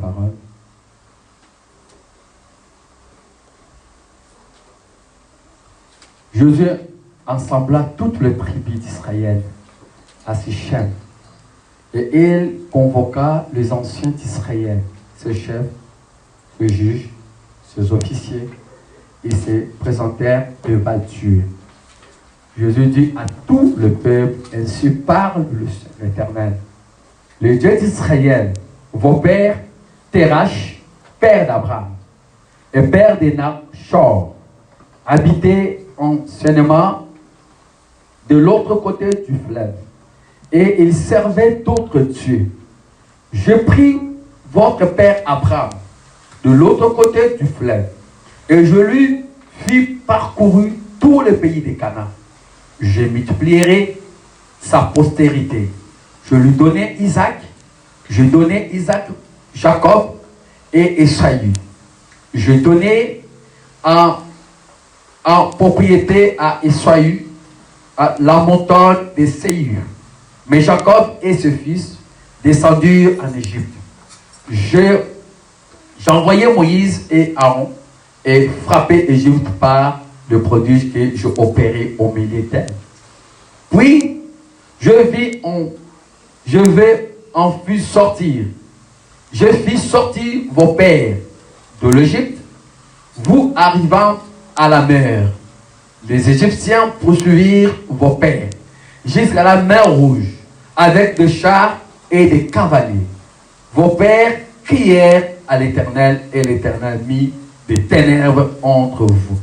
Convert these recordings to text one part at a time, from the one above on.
parole. Josué assembla toutes les tribus d'Israël à Sichem. Et il convoqua les anciens d'Israël, ses chefs, ses juges, ses officiers, et se présentèrent devant Dieu. Jésus dit à tout le peuple, ainsi parle l'Éternel, le Dieu d'Israël, vos pères, Terach, père d'Abraham, et père de Nachor, habitaient anciennement de l'autre côté du fleuve, et ils servaient d'autres dieux. Je pris votre père Abraham de l'autre côté du fleuve, et je lui fis parcourir tous les pays de Canaan. Je multiplierai sa postérité. Je lui donnai Isaac, je donnai Isaac, Jacob et Esaü. Je donnai en propriété à Esaü la montagne de Séir. Mais Jacob et ses fils descendirent en Égypte. J'envoyai Moïse et Aaron et frappé l'Égypte par le prodige que je opérais au milieu d'elle. Puis je vais en faire sortir. Je fis sortir vos pères de l'Égypte, vous arrivant à la mer. Les Égyptiens poursuivirent vos pères jusqu'à la mer Rouge, avec des chars et des cavaliers. Vos pères crièrent à l'Éternel, et l'Éternel mit des ténèbres entre vous.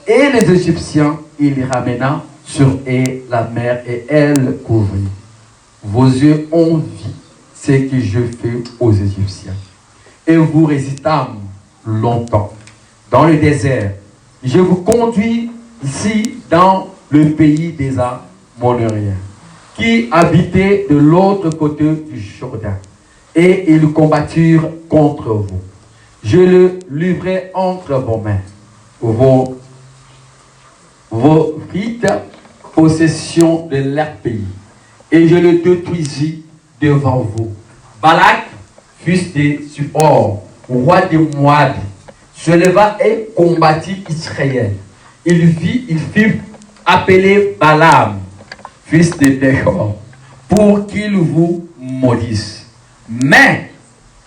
Et les Égyptiens, il les ramena sur eux la mer, et elle couvrit. Vos yeux ont vu ce que je fais aux Égyptiens. Et vous résistâmes longtemps dans le désert. Je vous conduis ici dans le pays des Amoréens, qui habitaient de l'autre côté du Jourdain. Et ils combattirent contre vous. Je le livrai entre vos mains. Vous fîtes possession de leur pays, et je le détruisis devant vous. Balak, fils de Suppor, roi de Moab, se leva et combattit Israël. Il fit appeler Balaam, fils de Béor, pour qu'il vous maudisse. Mais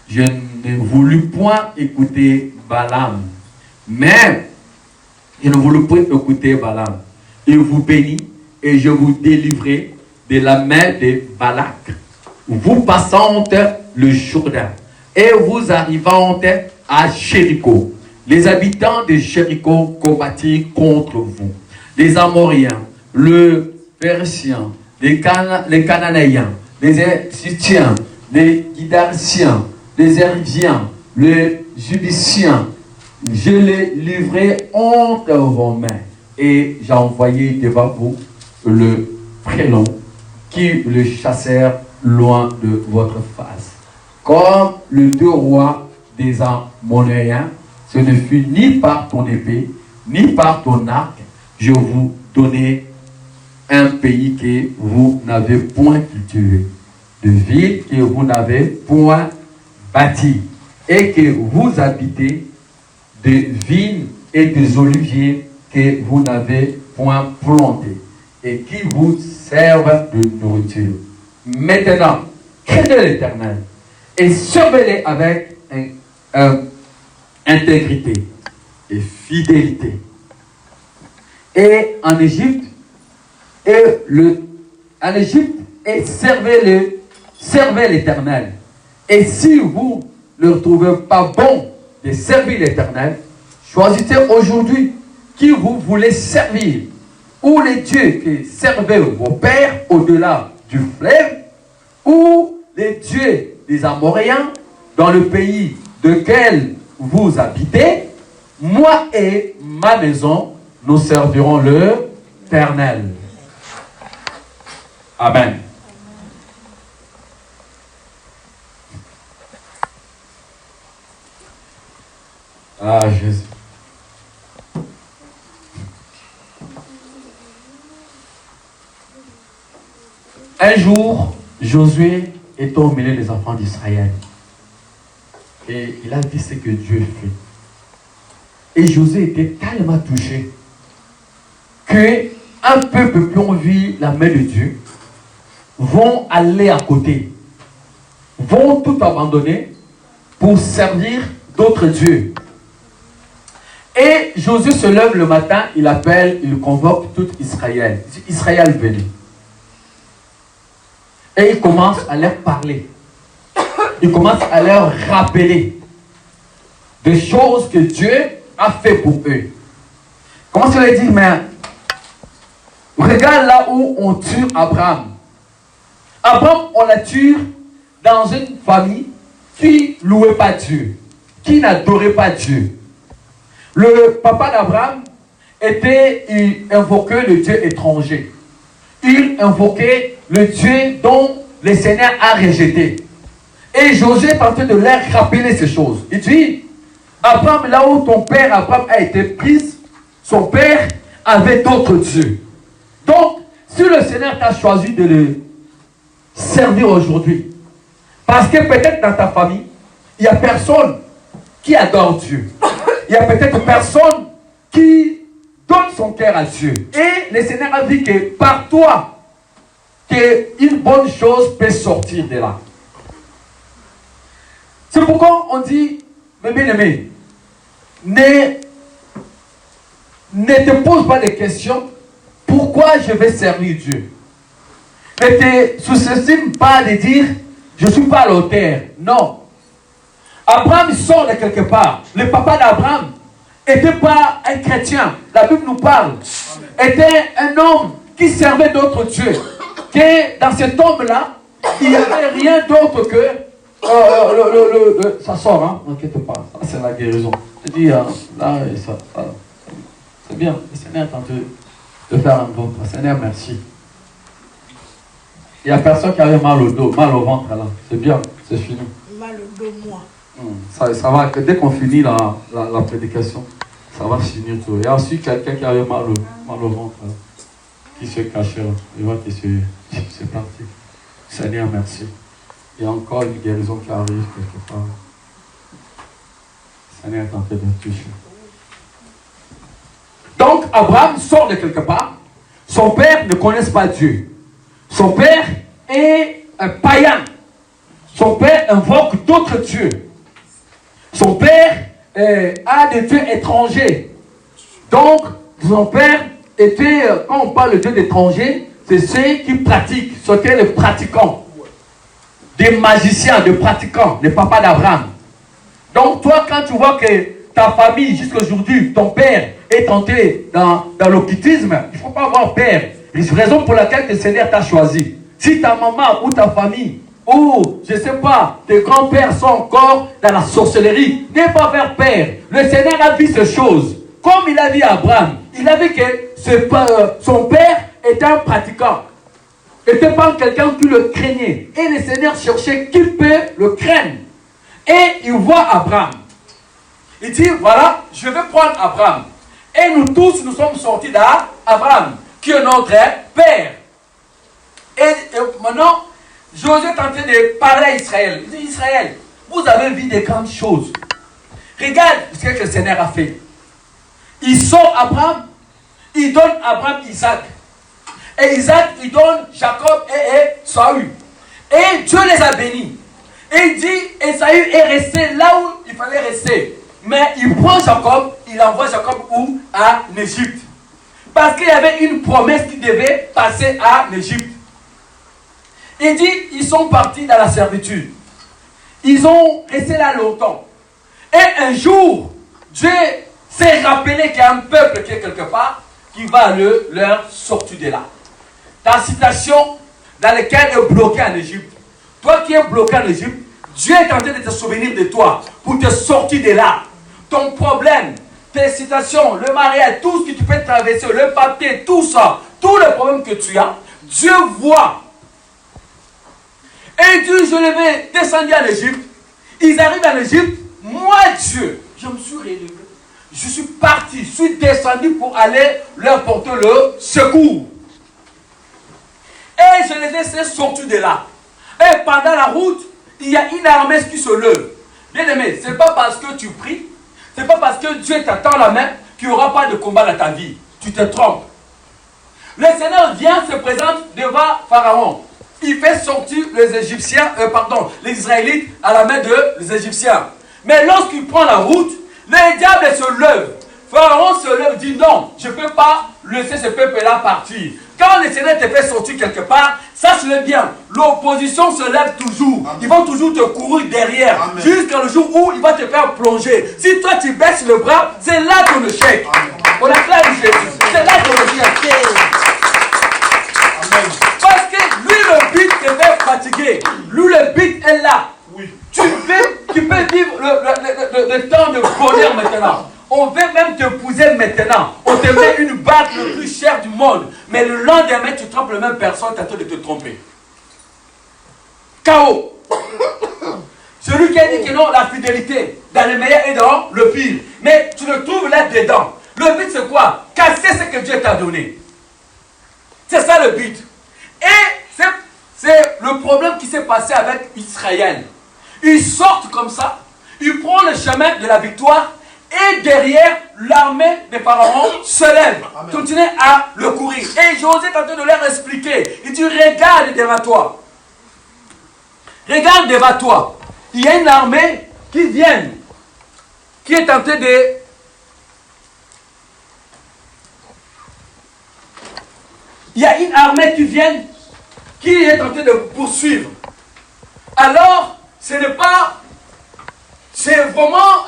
je ne voulus point écouter Balaam. Il vous bénit, et je vous délivrai de la main de Balak, vous passant le Jourdain, et vous arrivant à Jéricho. Les habitants de Jéricho combattirent contre vous. Les Amoréens, les Persiens, les Cananéens, les Égyptiens, les Guidarciens, les Herviens, les Jubiciens. Je les livrai entre vos mains, et j'ai envoyé devant vous le prénom qui le chassèrent loin de votre face. Comme les deux rois des Amoréens, ce ne fut ni par ton épée, ni par ton arc, je vous donnai un pays que vous n'avez point cultivé, de villes que vous n'avez point bâties, et que vous habitez, de vignes et des oliviers que vous n'avez point plantés, et qui vous servent de nourriture. Maintenant, craignez l'Éternel, et servez-les avec intégrité et fidélité. Et en Égypte, servez l'Éternel. Et si vous ne trouvez pas bon de servir l'Éternel, choisissez aujourd'hui qui vous voulez servir, ou les dieux que servaient vos pères au-delà du fleuve, ou les dieux des Amoréens dans le pays lequel vous habitez. Moi et ma maison, nous servirons l'Éternel. Amen. Ah, Jésus. Un jour, Josué était au milieu des enfants d'Israël. Et il a dit ce que Dieu fait. Et Josué était tellement touché qu'un peuple qui ont vu la main de Dieu vont aller à côté, vont tout abandonner pour servir d'autres dieux. Et Josué se lève le matin, il appelle, il convoque tout Israël. Il dit, Israël, venez. Et il commence à leur parler. Il commence à leur rappeler des choses que Dieu a fait pour eux. Comment ça veut dire, mais regarde là où on tue Abraham. Abraham, on la tue dans une famille qui ne louait pas Dieu, qui n'adorait pas Dieu. Le papa d'Abraham il invoquait le Dieu étranger. Il invoquait le Dieu dont le Seigneur a rejeté. Et Josué est en train de leur rappeler ces choses. Il dit, Abraham, là où ton père Abraham a été pris, son père avait d'autres dieux. Donc, si le Seigneur t'a choisi de le servir aujourd'hui, parce que peut-être dans ta famille, il n'y a personne qui adore Dieu. Il n'y a peut-être personne qui donne son cœur à Dieu. Et le Seigneur a dit que par toi, qu'une bonne chose peut sortir de là. C'est pourquoi on dit, mes bien-aimés, ne te pose pas de questions. Pourquoi je vais servir Dieu? Ne te sous-estime pas de dire, je ne suis pas l'auteur. Non. Abraham sort de quelque part. Le papa d'Abraham n'était pas un chrétien. La Bible nous parle. Était un homme qui servait d'autres dieux. Que dans cet homme-là, il n'y avait rien d'autre que... ça sort, hein? N'inquiète pas. Ça, c'est la guérison. Je dis, là, c'est bien. Le Seigneur est en train de faire un bon. Seigneur, merci. Il n'y a personne qui avait mal au dos, mal au ventre, là. C'est bien, c'est fini. Mal au dos, moi. Ça va, dès qu'on finit la prédication, ça va finir tout. Il y a aussi quelqu'un qui avait mal au ventre, là, qui se cachait là. Il voit que c'est parti. Seigneur, merci. Il y a encore une guérison qui arrive quelque part. Seigneur est en train de toucher. Donc, Abraham sort de quelque part. Son père ne connaît pas Dieu. Son père est un païen. Son père invoque d'autres dieux. Son père a des dieux étrangers. Donc, son père était, quand on parle de dieux étrangers, c'est ceux qui pratiquent, ce qu'est les pratiquants. Des magiciens, des pratiquants, les papas d'Abraham. Donc, toi, quand tu vois que ta famille, jusqu'à aujourd'hui, ton père est entré dans l'occultisme, il ne faut pas avoir peur. C'est la raison pour laquelle le Seigneur t'a choisi. Si ta maman ou ta famille, ou je ne sais pas, tes grands-pères sont encore dans la sorcellerie, n'aie pas faire peur. Le Seigneur a vu ces choses. Comme il a vu Abraham, il a vu que son père était un pratiquant. N'était pas quelqu'un qui le craignait. Et le Seigneur cherchait qui peut le craindre. Et il voit Abraham. Il dit, voilà, je vais prendre Abraham. Et nous tous, nous sommes sortis d'Abraham, qui est notre père. Et maintenant, Josué est en train de parler à Israël. Il dit, Israël, vous avez vu des grandes choses. Regarde ce que le Seigneur a fait. Il sort Abraham, il donne Abraham Isaac. Et Isaac, il donne Jacob et Saül. Et Dieu les a bénis. Et il dit, et Saül est resté là où il fallait rester. Mais il prend Jacob, il envoie Jacob où? En Égypte. Parce qu'il y avait une promesse qui devait passer en Égypte. Il dit, ils sont partis dans la servitude. Ils ont resté là longtemps. Et un jour, Dieu s'est rappelé qu'il y a un peuple qui est quelque part, qui va leur sortir de là. Ta situation dans laquelle tu es bloqué en Égypte. Toi qui es bloqué en Égypte, Dieu est en train de te souvenir de toi pour te sortir de là. Ton problème, tes situations, le mariage, tout ce que tu peux traverser, le papier, tout ça, tous les problèmes que tu as, Dieu voit. Et Dieu, je les vais descendre en Égypte. Ils arrivent en Égypte. Moi, Dieu, je me suis relevé. Je suis parti, je suis descendu pour aller leur porter le secours. Et je les ai sortis de là. Et pendant la route, il y a une armée qui se lève. Bien aimé, ce n'est pas parce que tu pries, ce n'est pas parce que Dieu t'attend la main qu'il n'y aura pas de combat dans ta vie. Tu te trompes. Le Seigneur vient, se présente devant Pharaon. Il fait sortir les Égyptiens, les Israélites à la main des Égyptiens. Mais lorsqu'il prend la route, le diable se lève. Pharaon se lève, dit non, je ne peux pas laisser ce peuple-là partir. Quand le Seigneur te fait sortir quelque part, sache-le bien, l'opposition se lève toujours. Amen. Ils vont toujours te courir derrière, jusqu'à le jour où il va te faire plonger. Si toi tu baisses le bras, c'est là ton échec. On acclame Jésus. C'est là ton échec. Amen. Parce que lui, le but te fait fatiguer. Lui, le but est là. Oui. Tu peux vivre le temps de bonheur maintenant. On veut même t'épouser maintenant. On te met une bague le plus cher du monde. Mais le lendemain, tu trompes la même personne, tu as de te tromper. Chaos. Celui qui a dit que non, la fidélité, dans le meilleur et dans le pire. Mais tu le trouves là-dedans. Le but, c'est quoi? Casser ce que Dieu t'a donné. C'est ça le but. Et c'est le problème qui s'est passé avec Israël. Ils sortent comme ça. Ils prennent le chemin de la victoire. Et derrière, l'armée des pharaons se lève, continue à le courir. Et José est en train de leur expliquer. Il dit, regarde devant toi. Regarde devant toi. Il y a une armée qui vient, qui est en train de... Il y a une armée qui vient, qui est en train de poursuivre. Alors, ce n'est pas... C'est vraiment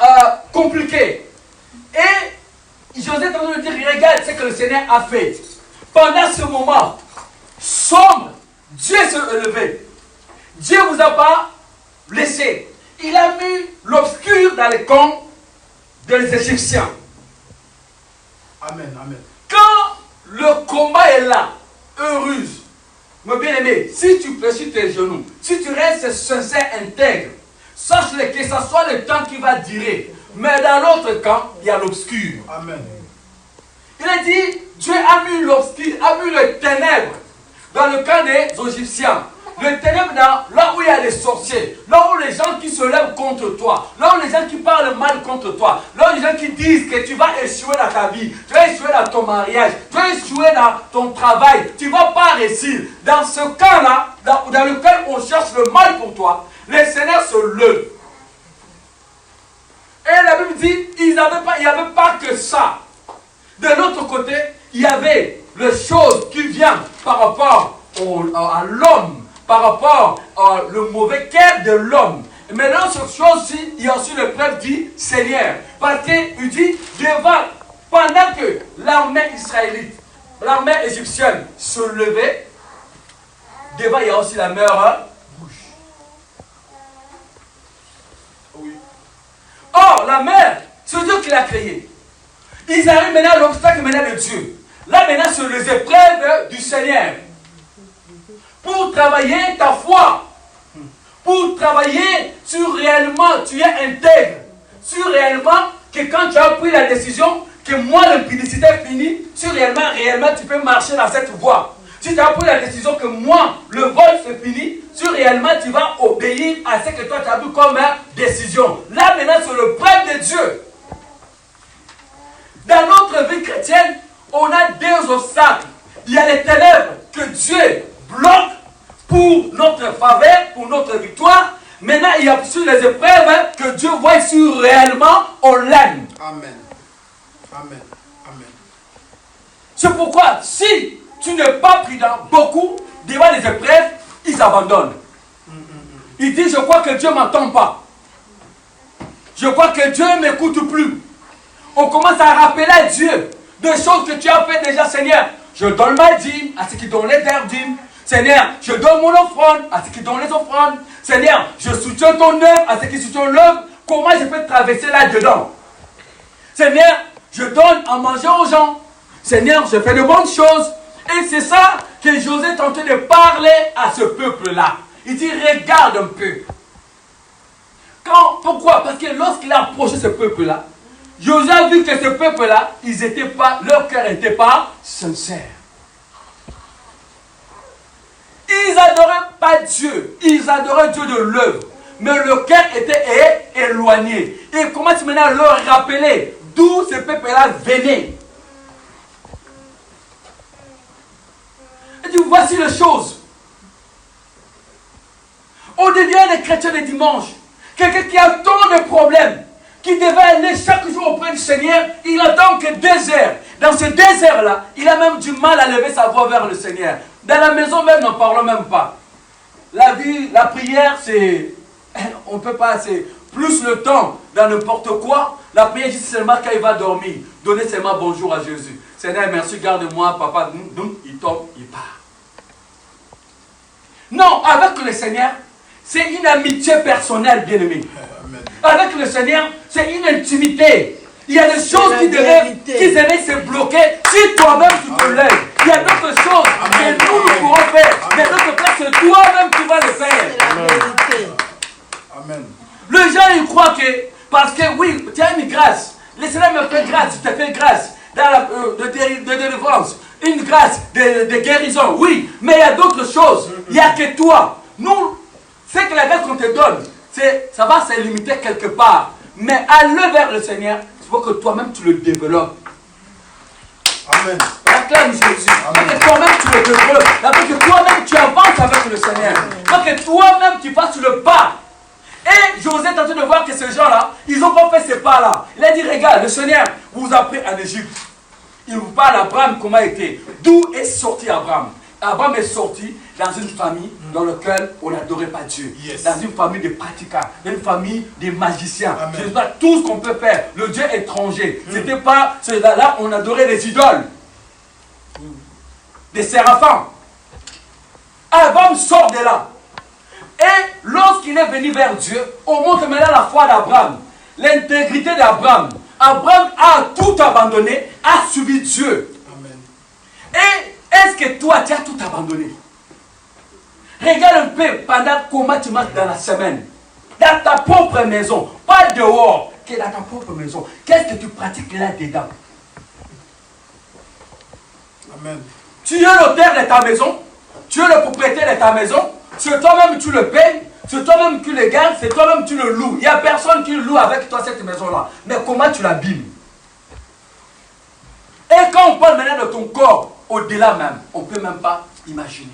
compliqué. Et José est en train de dire, regarde ce que le Seigneur a fait. Pendant ce moment sombre, Dieu s'est élevé. Dieu ne vous a pas laissé. Il a mis l'obscur dans les camps des Égyptiens. Amen, amen. Quand le combat est là, heureuse, mon bien-aimé, si tu pries sur tes genoux, si tu restes sincère, intègre, sache-le que ce soit le temps qui va durer. Mais dans l'autre camp, il y a l'obscur. Amen. Il a dit, Dieu a mis l'obscur, a mis les ténèbres dans le camp des Égyptiens. Le ténèbre là où il y a les sorciers, là où les gens qui se lèvent contre toi, là où les gens qui parlent mal contre toi, là où les gens qui disent que tu vas échouer dans ta vie, tu vas échouer dans ton mariage, tu vas échouer dans ton travail, tu ne vas pas réussir. Dans ce camp-là, dans lequel on cherche le mal pour toi, le Seigneur se lève. Et la Bible dit, il n'y avait pas que ça. De l'autre côté, il y avait les choses qui viennent par rapport à l'homme, par rapport au mauvais cœur de l'homme. Mais dans cette chose-ci, il y a aussi le prêtre dit Seigneur. Parce qu'il dit, pendant que l'armée israélite, l'armée égyptienne se levait, devant il y a aussi la mer rouge. Oui. Or, la mer, c'est Dieu qui l'a créée. Ils arrivent maintenant à l'obstacle maintenant de Dieu. Là maintenant, c'est les épreuves du Seigneur. Pour travailler ta foi. Pour travailler sur réellement, tu es intègre. Sur réellement, que quand tu as pris la décision que moi, l'impudicité est finie, sur réellement, tu peux marcher dans cette voie. Si tu as pris la décision que moi, le vol c'est fini, sur réellement, tu vas obéir à ce que toi tu as vu comme décision. Là maintenant, c'est le prêtre de Dieu. Dans notre vie chrétienne, on a deux obstacles. Il y a les ténèbres que Dieu bloque pour notre faveur, pour notre victoire. Maintenant, il y a aussi les épreuves que Dieu voit si réellement on l'aime. Amen. Amen. Amen. C'est pourquoi, si tu n'es pas prudent, beaucoup, devant les épreuves, ils abandonnent. Ils disent, je crois que Dieu ne m'entend pas. Je crois que Dieu ne m'écoute plus. On commence à rappeler à Dieu des choses que tu as fait déjà, Seigneur. Je donne ma dîme à ceux qui donnent les dîmes. Seigneur, je donne mon offrande à ceux qui donnent les offrandes. Seigneur, je soutiens ton œuvre à ceux qui soutiennent l'œuvre. Comment je peux traverser là-dedans? Seigneur, je donne à manger aux gens. Seigneur, je fais de bonnes choses. Et c'est ça que José est en train de parler à ce peuple-là. Il dit, regarde un peu. Pourquoi? Parce que lorsqu'il a approché ce peuple-là, José a vu que ce peuple-là, leur cœur n'était pas sincère. Ils n'adoraient pas Dieu. Ils adoraient Dieu de l'œuvre. Mais le cœur était éloigné. éloignés. Et il commence maintenant à leur rappeler d'où ce peuple-là venait. Il dit, voici les choses. On devient des chrétiens de dimanche. Quelqu'un qui a tant de problèmes, qui devait aller chaque jour auprès du Seigneur, il n'attend que 2 heures. Dans ces 2 heures-là, il a même du mal à lever sa voix vers le Seigneur. Dans la maison même, n'en parlons même pas. La vie, la prière, c'est... On ne peut pas, c'est plus le temps dans n'importe quoi. La prière, juste seulement quand il va dormir. Donner seulement bonjour à Jésus. Seigneur, merci, garde-moi, papa. Il tombe, il part. Non, avec le Seigneur, c'est une amitié personnelle, bien-aimé. Avec le Seigneur, c'est une intimité. Il y a des choses qui devaient se bloquer si toi-même tu te lèves. Il y a d'autres choses que nous pourrons faire. Mais d'autres place, c'est toi-même qui vas le faire. Amen. Les gens, ils croient que, parce que oui, tu as une grâce. Le Seigneur me fait grâce, je te fais grâce de délivrance. Une grâce de guérison, oui. Mais il y a d'autres choses. Il n'y a que toi. Nous, c'est que la grâce qu'on te donne, ça va se limiter quelque part. Mais aller vers le Seigneur, il faut que toi-même tu le développes. Amen. Acclame Jésus. Il faut que toi-même tu le développes. Il faut que toi-même tu avances avec le Seigneur. Il faut que toi-même tu fasses le pas. Et José est en train de voir que ces gens-là, ils n'ont pas fait ces pas-là. Il a dit, regarde, le Seigneur vous a pris en Égypte. Il vous parle d'Abraham, comment il était. D'où est sorti Abraham? Abraham est sorti dans une famille dans laquelle on n'adorait pas Dieu. Yes. Dans une famille de pratiquants, dans une famille de magiciens. Je ne sais pas tout ce qu'on peut faire. Le Dieu étranger. C'était pas là on adorait les idoles. Des séraphins. Abraham sort de là. Et lorsqu'il est venu vers Dieu, on montre maintenant la foi d'Abraham. L'intégrité d'Abraham. Abraham a tout abandonné, a suivi Dieu. Amen. Et est-ce que toi, tu as tout abandonné? Regarde un peu pendant comment tu marches dans la semaine. Dans ta propre maison. Pas dehors, que dans ta propre maison. Qu'est-ce que tu pratiques là-dedans? Amen. Tu es l'auteur de ta maison. Tu es le propriétaire de ta maison. C'est toi-même tu le payes. C'est toi-même qui le gardes. C'est toi-même tu le loues. Il n'y a personne qui loue avec toi cette maison-là. Mais comment tu l'abîmes? Et quand on parle maintenant de ton corps, au-delà même, on ne peut même pas imaginer.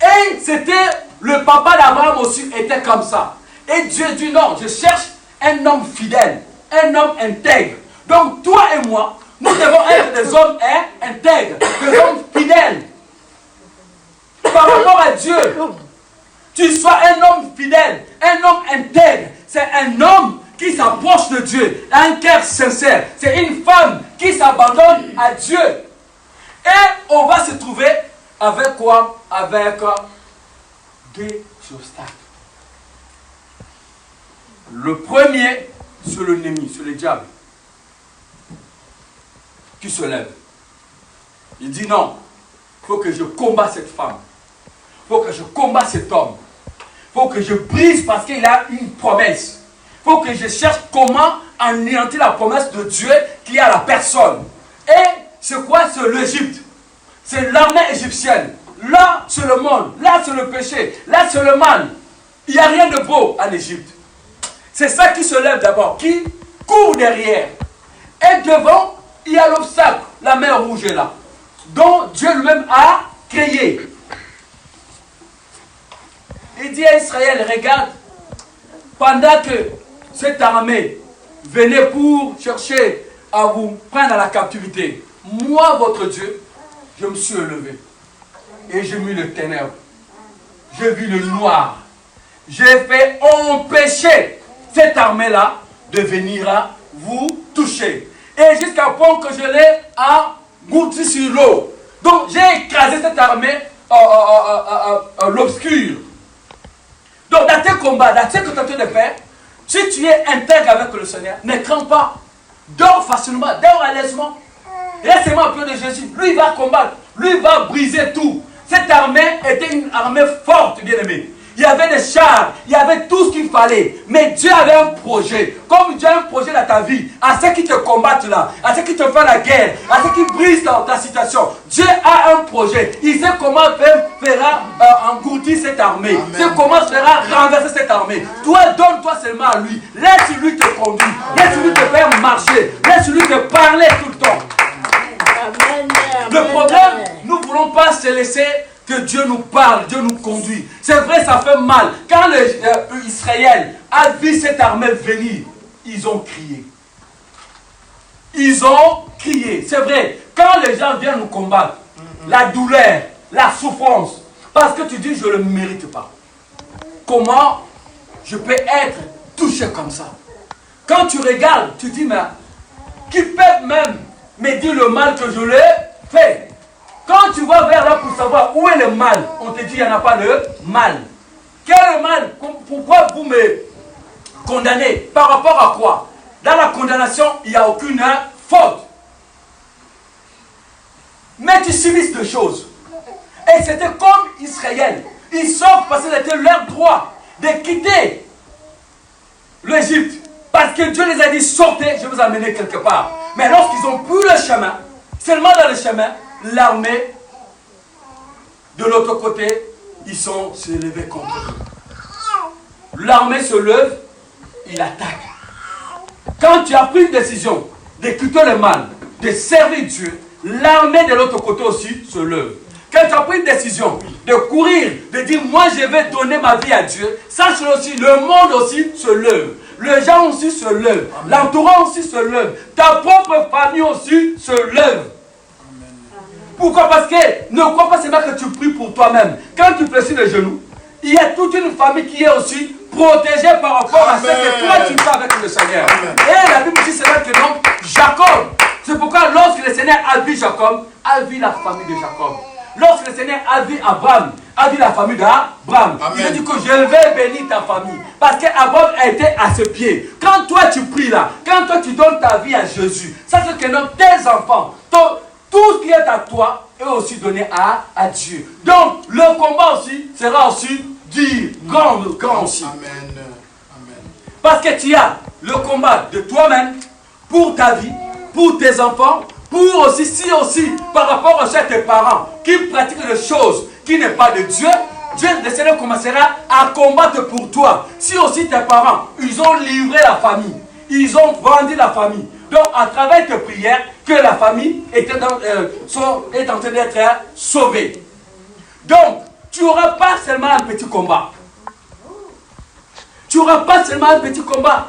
Et c'était, le papa d'Abraham aussi était comme ça. Et Dieu dit non, je cherche un homme fidèle, un homme intègre. Donc toi et moi, nous devons être des hommes intègres, des hommes fidèles. Par rapport à Dieu, tu sois un homme fidèle, un homme intègre. C'est un homme qui s'approche de Dieu, un cœur sincère. C'est une femme qui s'abandonne à Dieu. Et on va se trouver avec quoi? Avec deux obstacles. Le premier, c'est l'ennemi, c'est le diable, qui se lève. Il dit non, il faut que je combatte cette femme. Il faut que je combatte cet homme. Il faut que je brise parce qu'il a une promesse. Il faut que je cherche comment anéantir la promesse de Dieu qui est à la personne. Et c'est quoi? C'est l'Égypte. C'est l'armée égyptienne. Là, c'est le monde. Là, c'est le péché. Là, c'est le mal. Il n'y a rien de beau en Égypte. C'est ça qui se lève d'abord, qui court derrière. Et devant, il y a l'obstacle, la mer rouge est là, dont Dieu lui-même a créé. Il dit à Israël, regarde, pendant que cette armée venait pour chercher à vous prendre à la captivité, moi, votre Dieu, je me suis élevé. Et j'ai mis le ténèbre. J'ai vu le noir. J'ai fait empêcher cette armée-là de venir vous toucher. Et jusqu'à point que je l'ai englouti sur l'eau. Donc j'ai écrasé cette armée à l'obscur. Donc dans tes combats, dans ce que tu es en train de faire, si tu es intègre avec le Seigneur, ne crains pas. Dors facilement, dors à l'aisement. Reste-moi un peu de Jésus. Lui, il va combattre. Lui, il va briser tout. Cette armée était une armée forte, bien aimée. il y avait des chars, il y avait tout ce qu'il fallait. Mais Dieu avait un projet. Comme Dieu a un projet dans ta vie, à ceux qui te combattent là, à ceux qui te font la guerre, à ceux qui brisent ta situation, Dieu a un projet. Il sait comment fera engourdir cette armée. Il sait comment fera renverser cette armée. Toi, donne-toi seulement à lui. Laisse-lui te conduire. Laisse-lui te faire marcher. Laisse-lui te parler tout le temps. Le problème, nous ne voulons pas se laisser que Dieu nous parle, Dieu nous conduit. C'est vrai, ça fait mal. Quand Israël a vu cette armée venir, ils ont crié. Ils ont crié. C'est vrai, quand les gens viennent nous combattre, la douleur, la souffrance, parce que tu dis, je ne le mérite pas. Comment je peux être touché comme ça? Quand tu regardes, tu dis, mais qui peut même me dire le mal que je l'ai fait? Quand tu vas vers là pour savoir où est le mal, on te dit qu'il n'y en a pas de mal. Quel est le mal? Pourquoi vous me condamnez? Par rapport à quoi? Dans la condamnation, il n'y a aucune faute. Mais tu subis de choses. Et c'était comme Israël. Ils sortent parce que c'était leur droit de quitter l'Égypte. Parce que Dieu les a dit, sortez, je vais vous amener quelque part. Mais lorsqu'ils ont pris le chemin, seulement dans le chemin, l'armée, de l'autre côté, ils sont se levés contre eux. L'armée se lève, il attaque. Quand tu as pris une décision de quitter le mal, de servir Dieu, l'armée de l'autre côté aussi se lève. Quand tu as pris une décision de courir, de dire moi je vais donner ma vie à Dieu, sache aussi, le monde aussi se lève. Les gens aussi se lèvent. L'entourage aussi se lève. Ta propre famille aussi se lève. Pourquoi? Parce que ne crois pas seulement que tu pries pour toi-même. Quand tu fléchis les genoux, il y a toute une famille qui est aussi protégée par rapport à ce que toi tu fais avec le Seigneur. Et la Bible dit cela que donc Jacob. C'est pourquoi lorsque le Seigneur a vu Jacob, a vu la famille de Jacob. Lorsque le Seigneur a vu Abraham, a vu la famille d'Abraham. Il a dit que je vais bénir ta famille. Parce qu'Abraham a été à ses pieds. Quand toi tu pries là, quand toi tu donnes ta vie à Jésus, ça c'est que donc tes enfants, tout ce qui est à toi est aussi donné à Dieu. Donc le combat aussi sera aussi dur, grand aussi. Amen. Amen. Parce que tu as le combat de toi-même, pour ta vie, pour tes enfants, pour aussi, si aussi, par rapport à tes parents qui pratiquent des choses qui n'est pas de Dieu, Dieu, le Seigneur commencera à combattre pour toi. Si aussi tes parents, ils ont livré la famille, ils ont vendu la famille. Donc, à travers tes prières, que la famille est en train d'être sauvée. Donc, tu n'auras pas seulement un petit combat. Tu n'auras pas seulement un petit combat.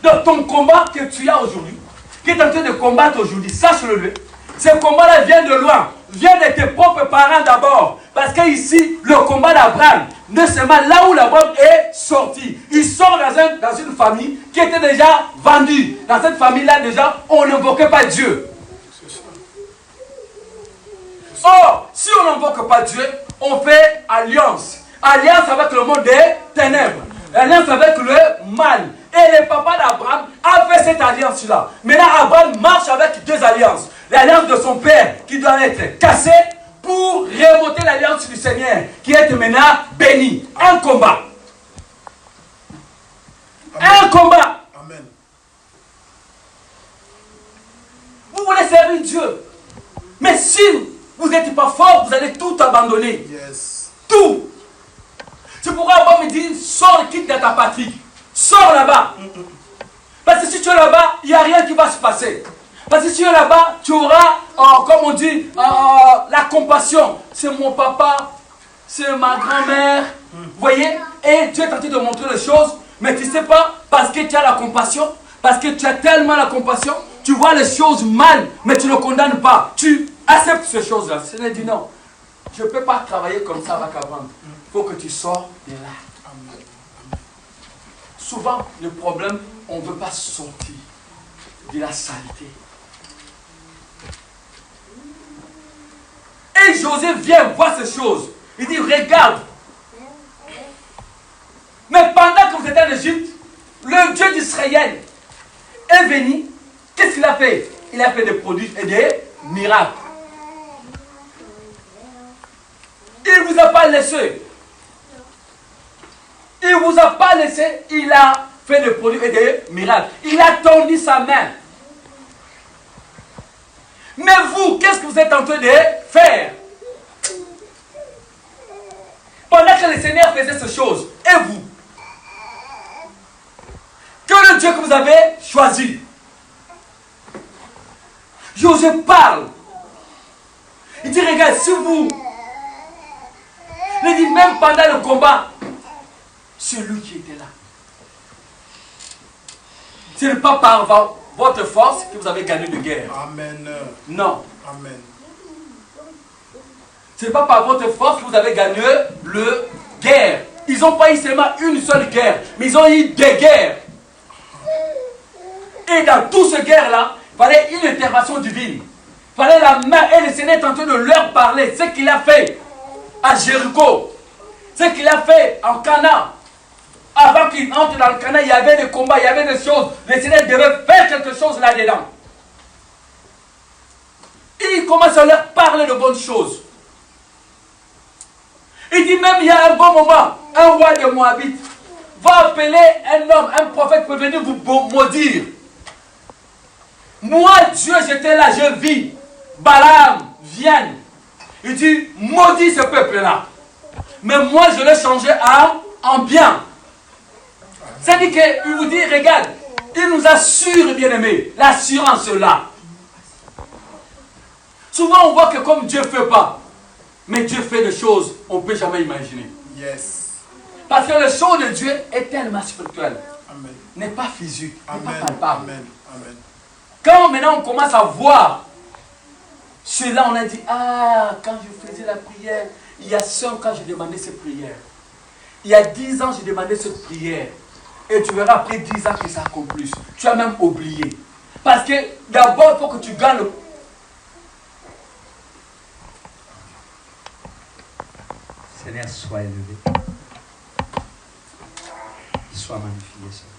Donc, ton combat que tu as aujourd'hui, qui est en train de combattre aujourd'hui, sache-le. Ce combat-là vient de loin, vient de tes propres parents d'abord. Parce qu'ici, le combat d'Abraham, non seulement là où l'Abraham est sorti, il sort dans une famille qui était déjà vendue. Dans cette famille-là, déjà, on n'invoquait pas Dieu. Or, si on n'invoque pas Dieu, on fait alliance. Alliance avec le monde des ténèbres. Alliance avec le mal. Et le papa d'Abraham a fait cette alliance-là. Maintenant, Abraham marche avec deux alliances. L'alliance de son père qui doit être cassée pour remonter l'alliance du Seigneur qui est maintenant bénie. Un combat. Amen. Un combat. Amen. Vous voulez servir Dieu. Mais si vous n'êtes pas fort, vous allez tout abandonner. Yes. Tout. C'est pourquoi Abraham me dit, sors, quitte de ta patrie. Sors là-bas. Parce que si tu es là-bas, il n'y a rien qui va se passer. Parce que si tu es là-bas, tu auras, comme on dit, la compassion. C'est mon papa, c'est ma grand-mère. Vous voyez? Et Dieu est en train de montrer les choses. Mais tu ne sais pas, parce que tu as la compassion, parce que tu as tellement la compassion, tu vois les choses mal, mais tu ne condamnes pas. Tu acceptes ces choses-là. C'est dit non. Je ne peux pas travailler comme ça avec Abraham. Il faut que tu sors de là. Souvent, le problème, on ne veut pas sortir de la saleté. Et José vient voir ces choses. Il dit, regarde. Mais pendant que vous étiez en Égypte, le Dieu d'Israël est venu. Qu'est-ce qu'il a fait? Il a fait des prodiges et des miracles. Il ne vous a pas laissé. Il ne vous a pas laissé. Il a fait des produits et des miracles. Il a tendu sa main. Mais vous, qu'est-ce que vous êtes en train de faire? Pendant que le Seigneur faisait ces choses, et vous? Que le Dieu que vous avez choisi. Josué parle. Il dit, regarde, si vous... Il dit, même pendant le combat, c'est lui qui était là. Ce n'est pas par votre force que vous avez gagné de guerre. Amen. Non. Amen. Ce n'est pas par votre force que vous avez gagné le guerre. Ils n'ont pas eu seulement une seule guerre, mais ils ont eu des guerres. Et dans toute cette guerre-là, il fallait une intervention divine. Il fallait la main, et le Seigneur est en train de leur parler. Ce qu'il a fait à Jéricho, ce qu'il a fait en Canaan. Avant qu'il entre dans le Canaan, il y avait des combats, il y avait des choses. Le Seigneur devait faire quelque chose là-dedans. Il commence à leur parler de bonnes choses. Il dit même, il y a un bon moment, un roi de Moabite va appeler un homme, un prophète pour venir vous maudire. Moi, Dieu, j'étais là, je vis. Balaam vient. Il dit, maudit ce peuple-là. Mais moi, je l'ai changé en bien. C'est-à-dire qu'il vous dit, regarde, il nous assure, bien-aimés, l'assurance là. Souvent, on voit que comme Dieu ne fait pas, mais Dieu fait des choses qu'on ne peut jamais imaginer. Yes. Parce que le chose de Dieu est tellement spirituel. Amen. N'est pas physique, n'est Amen. pas palpable. Amen. Amen. Quand maintenant on commence à voir cela, on a dit, ah, quand je faisais la prière, il y a 5 ans, j'ai demandé cette prière. Il y a 10 ans, j'ai demandé cette prière. Et tu verras après 10 ans que ça accomplisse. Tu as même oublié. Parce que d'abord, il faut que tu gagnes le... Seigneur, sois élevé. Sois magnifié, Seigneur.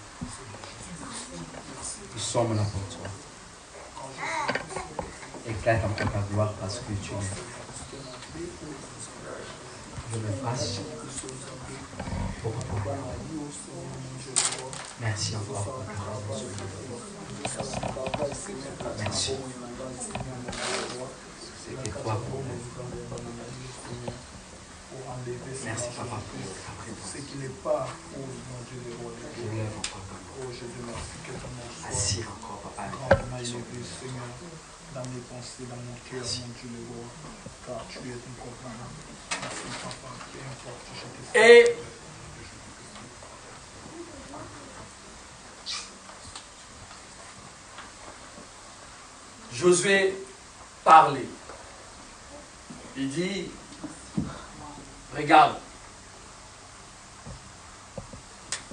Nous sommes là pour toi. Éclate encore ta gloire parce que tu es. Je me fasse pour toi. Merci encore pour ta grâce. Merci. C'était toi pour nous. Merci papa pour Ce qui n'est pas pour mon Dieu de roi. je lève encore ta Oh, je te remercie que ton nom soit Assire encore papa. grandement élevé, Seigneur, dans mes pensées, dans mon cœur, mon Dieu de roi. Car tu es un commandant. Merci, papa, peu importe, je te salue. Et Josué parlait. Il dit, regarde.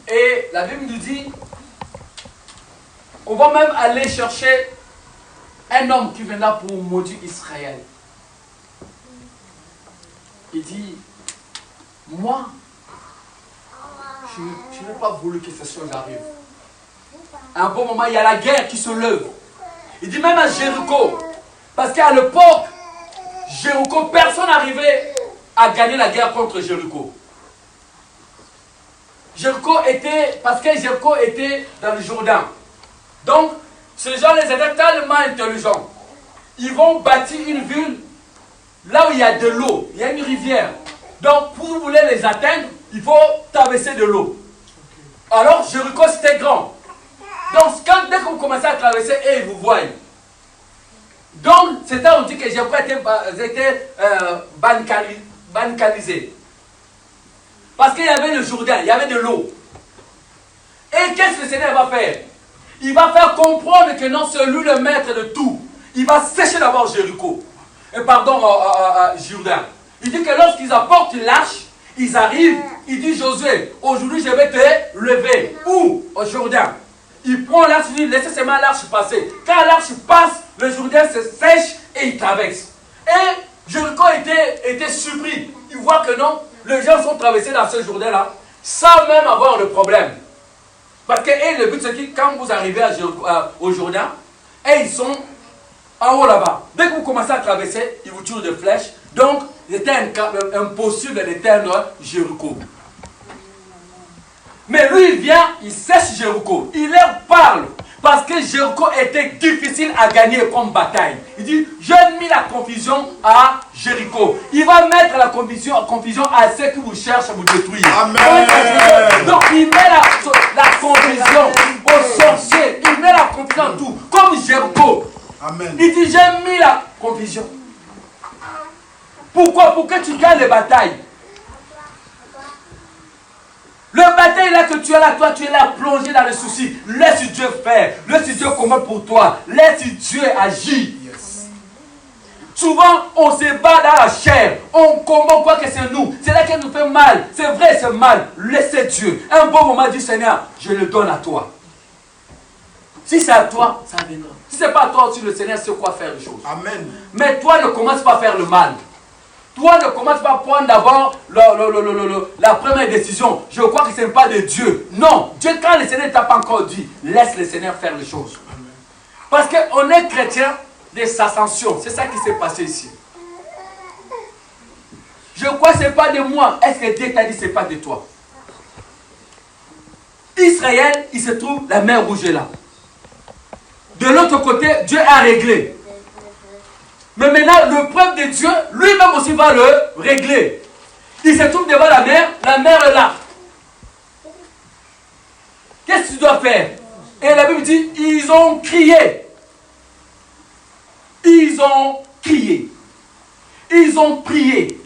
Et la Bible nous dit, on va même aller chercher un homme qui viendra pour maudire Israël. Il dit, moi, je n'ai pas voulu que ces choses arrivent. À un bon moment, il y a la guerre qui se lève. Il dit même à Jéricho, parce qu'à l'époque, Jéricho, personne n'arrivait à gagner la guerre contre Jéricho. Parce que Jéricho était dans le Jourdain. Donc, ces gens les étaient tellement intelligents. Ils vont bâtir une ville là où il y a de l'eau, il y a une rivière. Donc, pour vous les atteindre, il faut traverser de l'eau. Alors, Jéricho, c'était grand. Donc, dès qu'on commençait à traverser, ils vous voient. Donc, c'était, on dit que Jéricho était bancanisé. Parce qu'il y avait le Jourdain, il y avait de l'eau. Et qu'est-ce que le Seigneur va faire? Il va faire comprendre que non, c'est lui le maître de tout. Il va sécher d'abord Jéricho. Jourdain. Il dit que lorsqu'ils apportent l'arche, ils arrivent, il dit Josué, aujourd'hui je vais te lever. Où? Au Jourdain. Il prend l'arche, il dit laissez seulement l'arche passer. Quand l'arche passe, le Jourdain se sèche et il traverse. Et Jéricho était surpris. Il voit que non, les gens sont traversés dans ce Jourdain-là sans même avoir de problème. Parce que le but c'est que quand vous arrivez au Jourdain, et ils sont en haut là-bas. Dès que vous commencez à traverser, ils vous tirent des flèches. Donc, C'était impossible d'éteindre Jéricho. Mais lui, il vient, il sèche Jéricho. Il leur parle. Parce que Jéricho était difficile à gagner comme bataille. Il dit, j'ai mis la confusion à Jéricho. Il va mettre la confusion à ceux qui vous cherchent à vous détruire. Amen. Donc il met la confusion aux sorciers. Il met la confusion à tout. Comme Jéricho. Amen. Il dit, j'ai mis la confusion. Pourquoi? Pour que tu gagnes les batailles. Le bataille là que tu es là, toi tu es là plongé dans le souci. Laisse Dieu faire. Laisse Dieu commettre pour toi. Laisse Dieu agir. Yes. Souvent on se bat dans la chair. On combat quoi que c'est nous. C'est là qu'elle nous fait mal. C'est vrai, c'est mal. Laissez Dieu. Un bon moment dit Seigneur, je le donne à toi. Si c'est à toi, ça viendra. Si ce n'est pas à toi aussi, le Seigneur sait quoi faire les choses. Amen. Mais toi ne commence pas à faire le mal. Toi ne commence pas à prendre d'abord la première décision. Je crois que ce n'est pas de Dieu. Non, Dieu, quand le Seigneur ne t'a pas encore dit, laisse le Seigneur faire les choses. Parce qu'on est chrétien des ascensions. C'est ça qui s'est passé ici. Je crois que ce n'est pas de moi. Est-ce que Dieu t'a dit que ce n'est pas de toi? Israël, il se trouve, la mer Rouge est là. De l'autre côté, Dieu a réglé. Mais maintenant, le peuple de Dieu, lui-même aussi va le régler. Il se trouve devant la mer est là. Qu'est-ce que tu dois faire? Et la Bible dit, ils ont crié. Ils ont crié. Ils ont prié.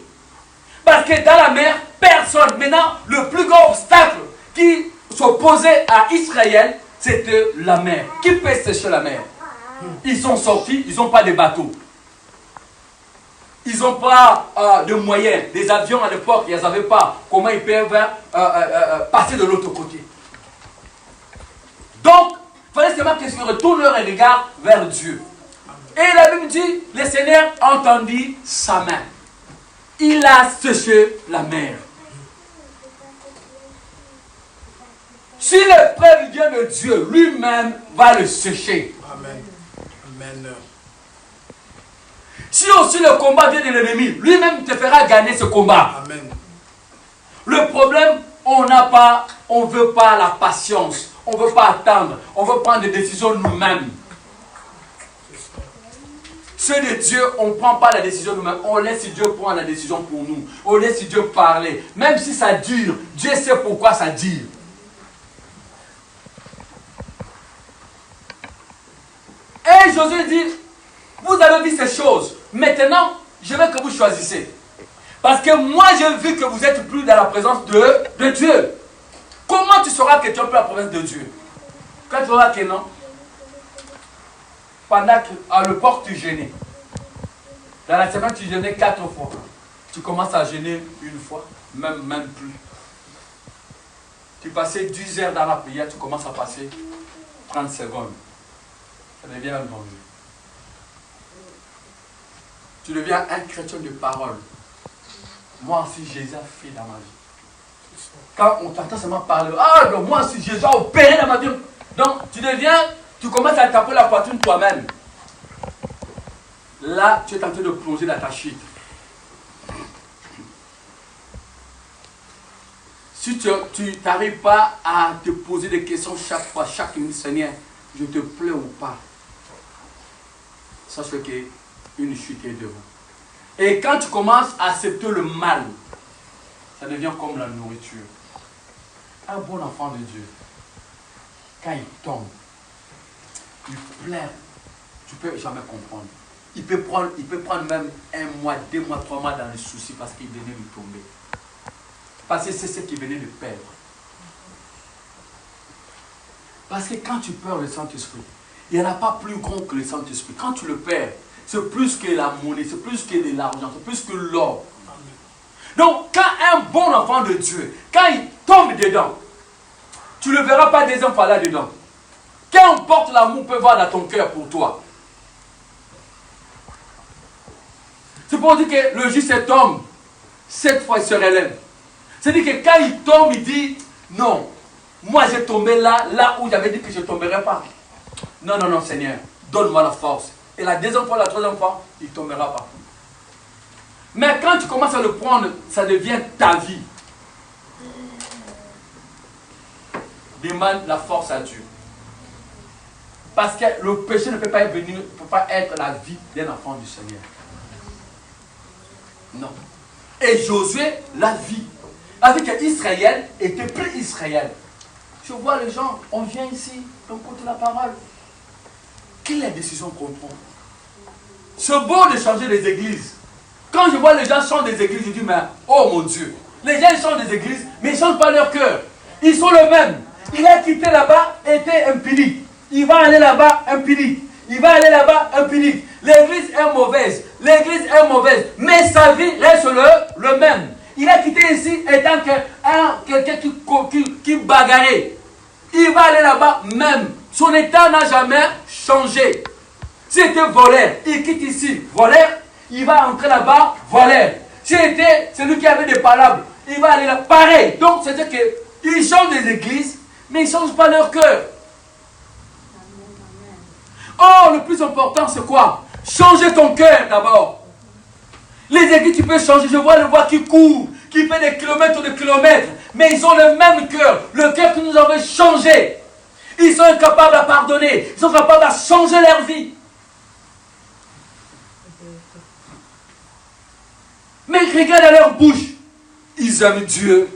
Parce que dans la mer, personne. Maintenant, le plus grand obstacle qui s'opposait à Israël, c'était la mer. Qui peut sécher la mer? Ils sont sortis, ils n'ont pas de bateau. Ils n'ont pas de moyens. Des avions à l'époque, ils n'avaient pas. Comment ils peuvent passer de l'autre côté? Donc, il fallait seulement qu'ils retournent leur regard vers Dieu. Et la Bible dit, le Seigneur entendit sa main. Il a séché la mer. Si l'épreuve vient de Dieu, lui-même va le sécher. Amen. Amen. Si aussi le combat vient de l'ennemi, lui-même te fera gagner ce combat. Amen. Le problème, on ne veut pas la patience. On ne veut pas attendre. On veut prendre des décisions nous-mêmes. Ceux de Dieu, on ne prend pas la décision nous-mêmes. On laisse Dieu prendre la décision pour nous. On laisse Dieu parler. Même si ça dure, Dieu sait pourquoi ça dure. Et Josué dit, vous avez vu ces choses. Maintenant, je veux que vous choisissez. Parce que moi, j'ai vu que vous êtes plus dans la présence de Dieu. Comment tu sauras que tu es plus dans la présence de Dieu? Quand tu verras que non. Pendant qu'à l'époque, tu jeûnais. Dans la semaine, tu jeûnais 4 fois. Tu commences à jeûner une fois, même plus. Tu passais 10 heures dans la prière, tu commences à passer 30 secondes. Ça devient un danger. Tu deviens un chrétien de parole. Moi aussi, Jésus a fait dans ma vie. Quand on t'entend seulement parler, ah, donc moi aussi, Jésus a opéré dans ma vie. Donc, tu commences à taper la poitrine toi-même. Là, tu es en train de plonger dans ta chute. Si tu n'arrives pas à te poser des questions chaque fois, chaque minute, Seigneur, je te plais ou pas, sache qu'une chute est devant. Et quand tu commences à accepter le mal, ça devient comme la nourriture. Un bon enfant de Dieu, quand il tombe, il pleure, tu ne peux jamais comprendre. Il peut prendre même 1 mois, 2 mois, 3 mois dans les soucis parce qu'il venait de tomber. Parce que c'est ce qu'il venait de perdre. Parce que quand tu perds le Saint-Esprit, il n'y en a pas plus grand que le Saint-Esprit. Quand tu le perds, c'est plus que la monnaie, c'est plus que de l'argent, c'est plus que l'or. Donc, quand un bon enfant de Dieu, quand il tombe dedans, tu ne le verras pas des enfants là-dedans. Qu'importe l'amour peut voir dans ton cœur pour toi. C'est pour dire que le juste tombe, 7 fois il se relève. C'est-à-dire que quand il tombe, il dit, non, moi j'ai tombé là où j'avais dit que je ne tomberais pas. Non, non, non, Seigneur, donne-moi la force. Et la deuxième fois, la troisième fois, il ne tombera pas. Mais quand tu commences à le prendre, ça devient ta vie. Demande la force à Dieu. Parce que le péché ne peut pas venir, ne peut pas être la vie d'un enfant du Seigneur. Non. Et Josué, la vie. Avec Israël était plus Israël. Je vois les gens, on vient ici, on écoute la parole. Quelle est la décision qu'on prend? C'est beau de changer les églises. Quand je vois les gens changer des églises, je dis, mais oh mon Dieu, les gens changent des églises, mais ils ne changent pas leur cœur. Ils sont les mêmes. Il a quitté là-bas, était impuni. Il va aller là-bas, impuni. Il va aller là-bas, impuni. L'église est mauvaise. L'église est mauvaise. Mais sa vie reste le même. Il a quitté ici étant quelqu'un qui bagarrait. Il va aller là-bas même. Son état n'a jamais changé. S'il était voleur, il quitte ici, voleur. Il va entrer là-bas, voleur. S'il était celui qui avait des palabres, il va aller là, pareil. Donc, c'est-à-dire qu'ils changent des églises, mais ils ne changent pas leur cœur. Oh, le plus important, c'est quoi? Changer ton cœur d'abord. Les églises, tu peux changer. Je vois le voix qui court, qui fait des kilomètres ou des kilomètres. Mais ils ont le même cœur. Le cœur que nous avons changé. Ils sont incapables à pardonner. Ils sont capables à changer leur vie. Mais regarde à leur bouche. Ils aiment Dieu.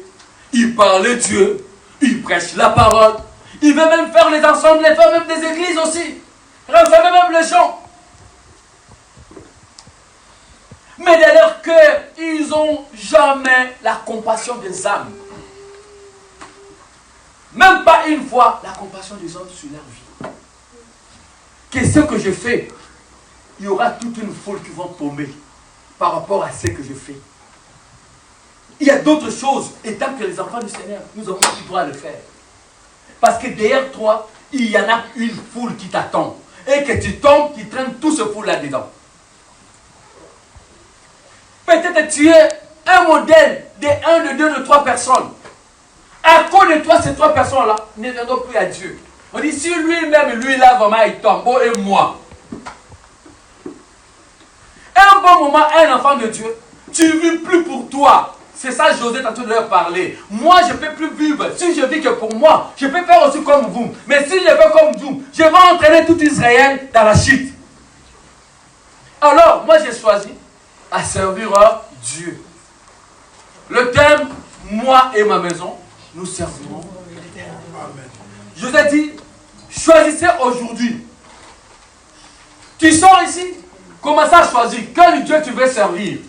Ils parlent de Dieu. Ils prêchent la parole. Ils veulent même faire les ensembles, les faire même des églises aussi. Renfermer même les gens. Mais dans leur cœur, ils n'ont jamais la compassion des âmes. Même pas une fois la compassion des hommes sur leur vie. Qu'est-ce que je fais? Il y aura toute une foule qui vont tomber par rapport à ce que je fais. Il y a d'autres choses, et tant que les enfants du Seigneur, nous avons le droit de le faire. Parce que derrière toi, il y en a une foule qui t'attend. Et que tu tombes, qui traîne tout ce foule là-dedans. Peut-être tu es un modèle de 1, de 2, de 3 personnes. À cause de toi, ces 3 personnes-là ne viendront plus à Dieu. On dit, si lui-même, lui là, vraiment, il tombe, oh, et moi. Un bon moment, un enfant de Dieu, tu ne vis plus pour toi. C'est ça, José est en train de leur parler. Moi, je ne peux plus vivre. Si je vis que pour moi, je peux faire aussi comme vous. Mais si je fais comme vous, je vais entraîner tout Israël dans la chute. Alors, moi, j'ai choisi à servir Dieu. Le thème, moi et ma maison, nous servirons. Amen. José dit, choisissez aujourd'hui. Tu sors ici, commencez à choisir quel Dieu tu veux servir.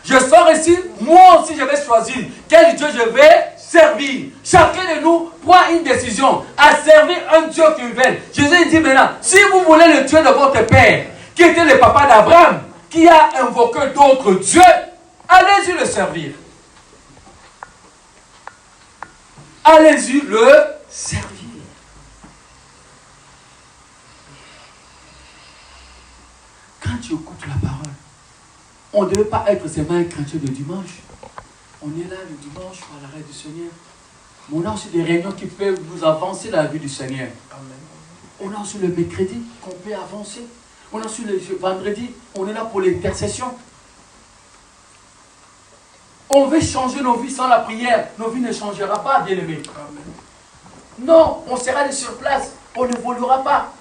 Je sors ici, moi aussi je vais choisir quel Dieu je vais servir. Chacun de nous prend une décision à servir un Dieu qui veut. Jésus dit maintenant, si vous voulez le Dieu de votre père, qui était le papa d'Abraham, qui a invoqué d'autres dieux, allez-y le servir. Allez-y le servir. Quand tu écoutes la parole, on ne devait pas être seulement un chrétien de dimanche. On est là le dimanche à l'arrêt du Seigneur. Mais on a aussi des réunions qui peuvent nous avancer dans la vie du Seigneur. Amen. On a aussi le mercredi qu'on peut avancer. On a aussi le vendredi, on est là pour l'intercession. On veut changer nos vies sans la prière. Nos vies ne changeront pas, bien-aimés. Non, on sera sur place. On n'évoluera pas.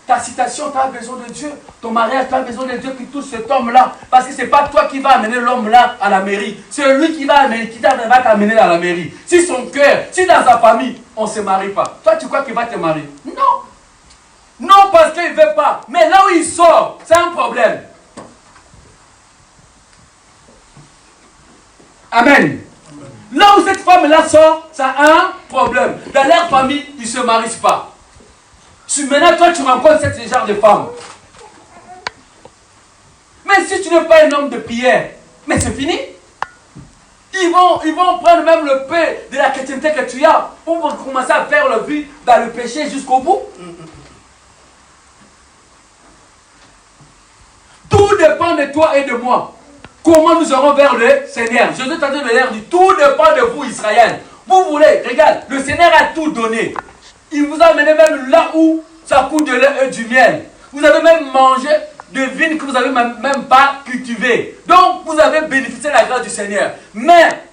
Ta citation, tu as besoin de Dieu. Ton mariage, tu as besoin de Dieu qui touche cet homme-là. Parce que ce n'est pas toi qui vas amener l'homme-là à la mairie. C'est lui qui va t'amener à la mairie. Si son cœur, si dans sa famille, on ne se marie pas, toi, tu crois qu'il va te marier? Non. Non, parce qu'il ne veut pas. Mais là où il sort, c'est un problème. Amen. Là où cette femme-là sort, ça a un problème. Dans leur famille, ils ne se marient pas. Maintenant, toi, tu rencontres ce genre de femme. Mais si tu n'es pas un homme de prière, mais c'est fini. Ils vont prendre même le peu de la chrétienté que tu as pour commencer à faire le vie dans le péché jusqu'au bout. Tout dépend de toi et de moi. Comment nous serons vers le Seigneur? Jésus t'a dit de l'air dit, tout dépend de vous, Israël. Vous voulez, regarde, le Seigneur a tout donné. Il vous a amené même là où ça coûte de lait et du miel. Vous avez même mangé de vignes que vous n'avez même pas cultivées. Donc, vous avez bénéficié de la grâce du Seigneur. Mais,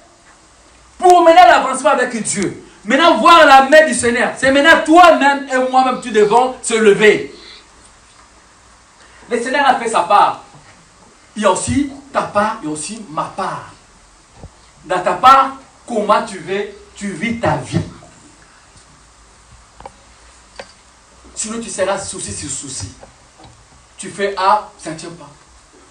pour mener l'avancement avec Dieu, maintenant voir la main du Seigneur, c'est maintenant toi-même et moi-même qui devons se lever. Le Seigneur a fait sa part. Il y a aussi ta part, il y a aussi ma part. Dans ta part, comment tu vis ta vie. Sinon, tu seras souci sur souci. Tu fais A, ça ne tient pas.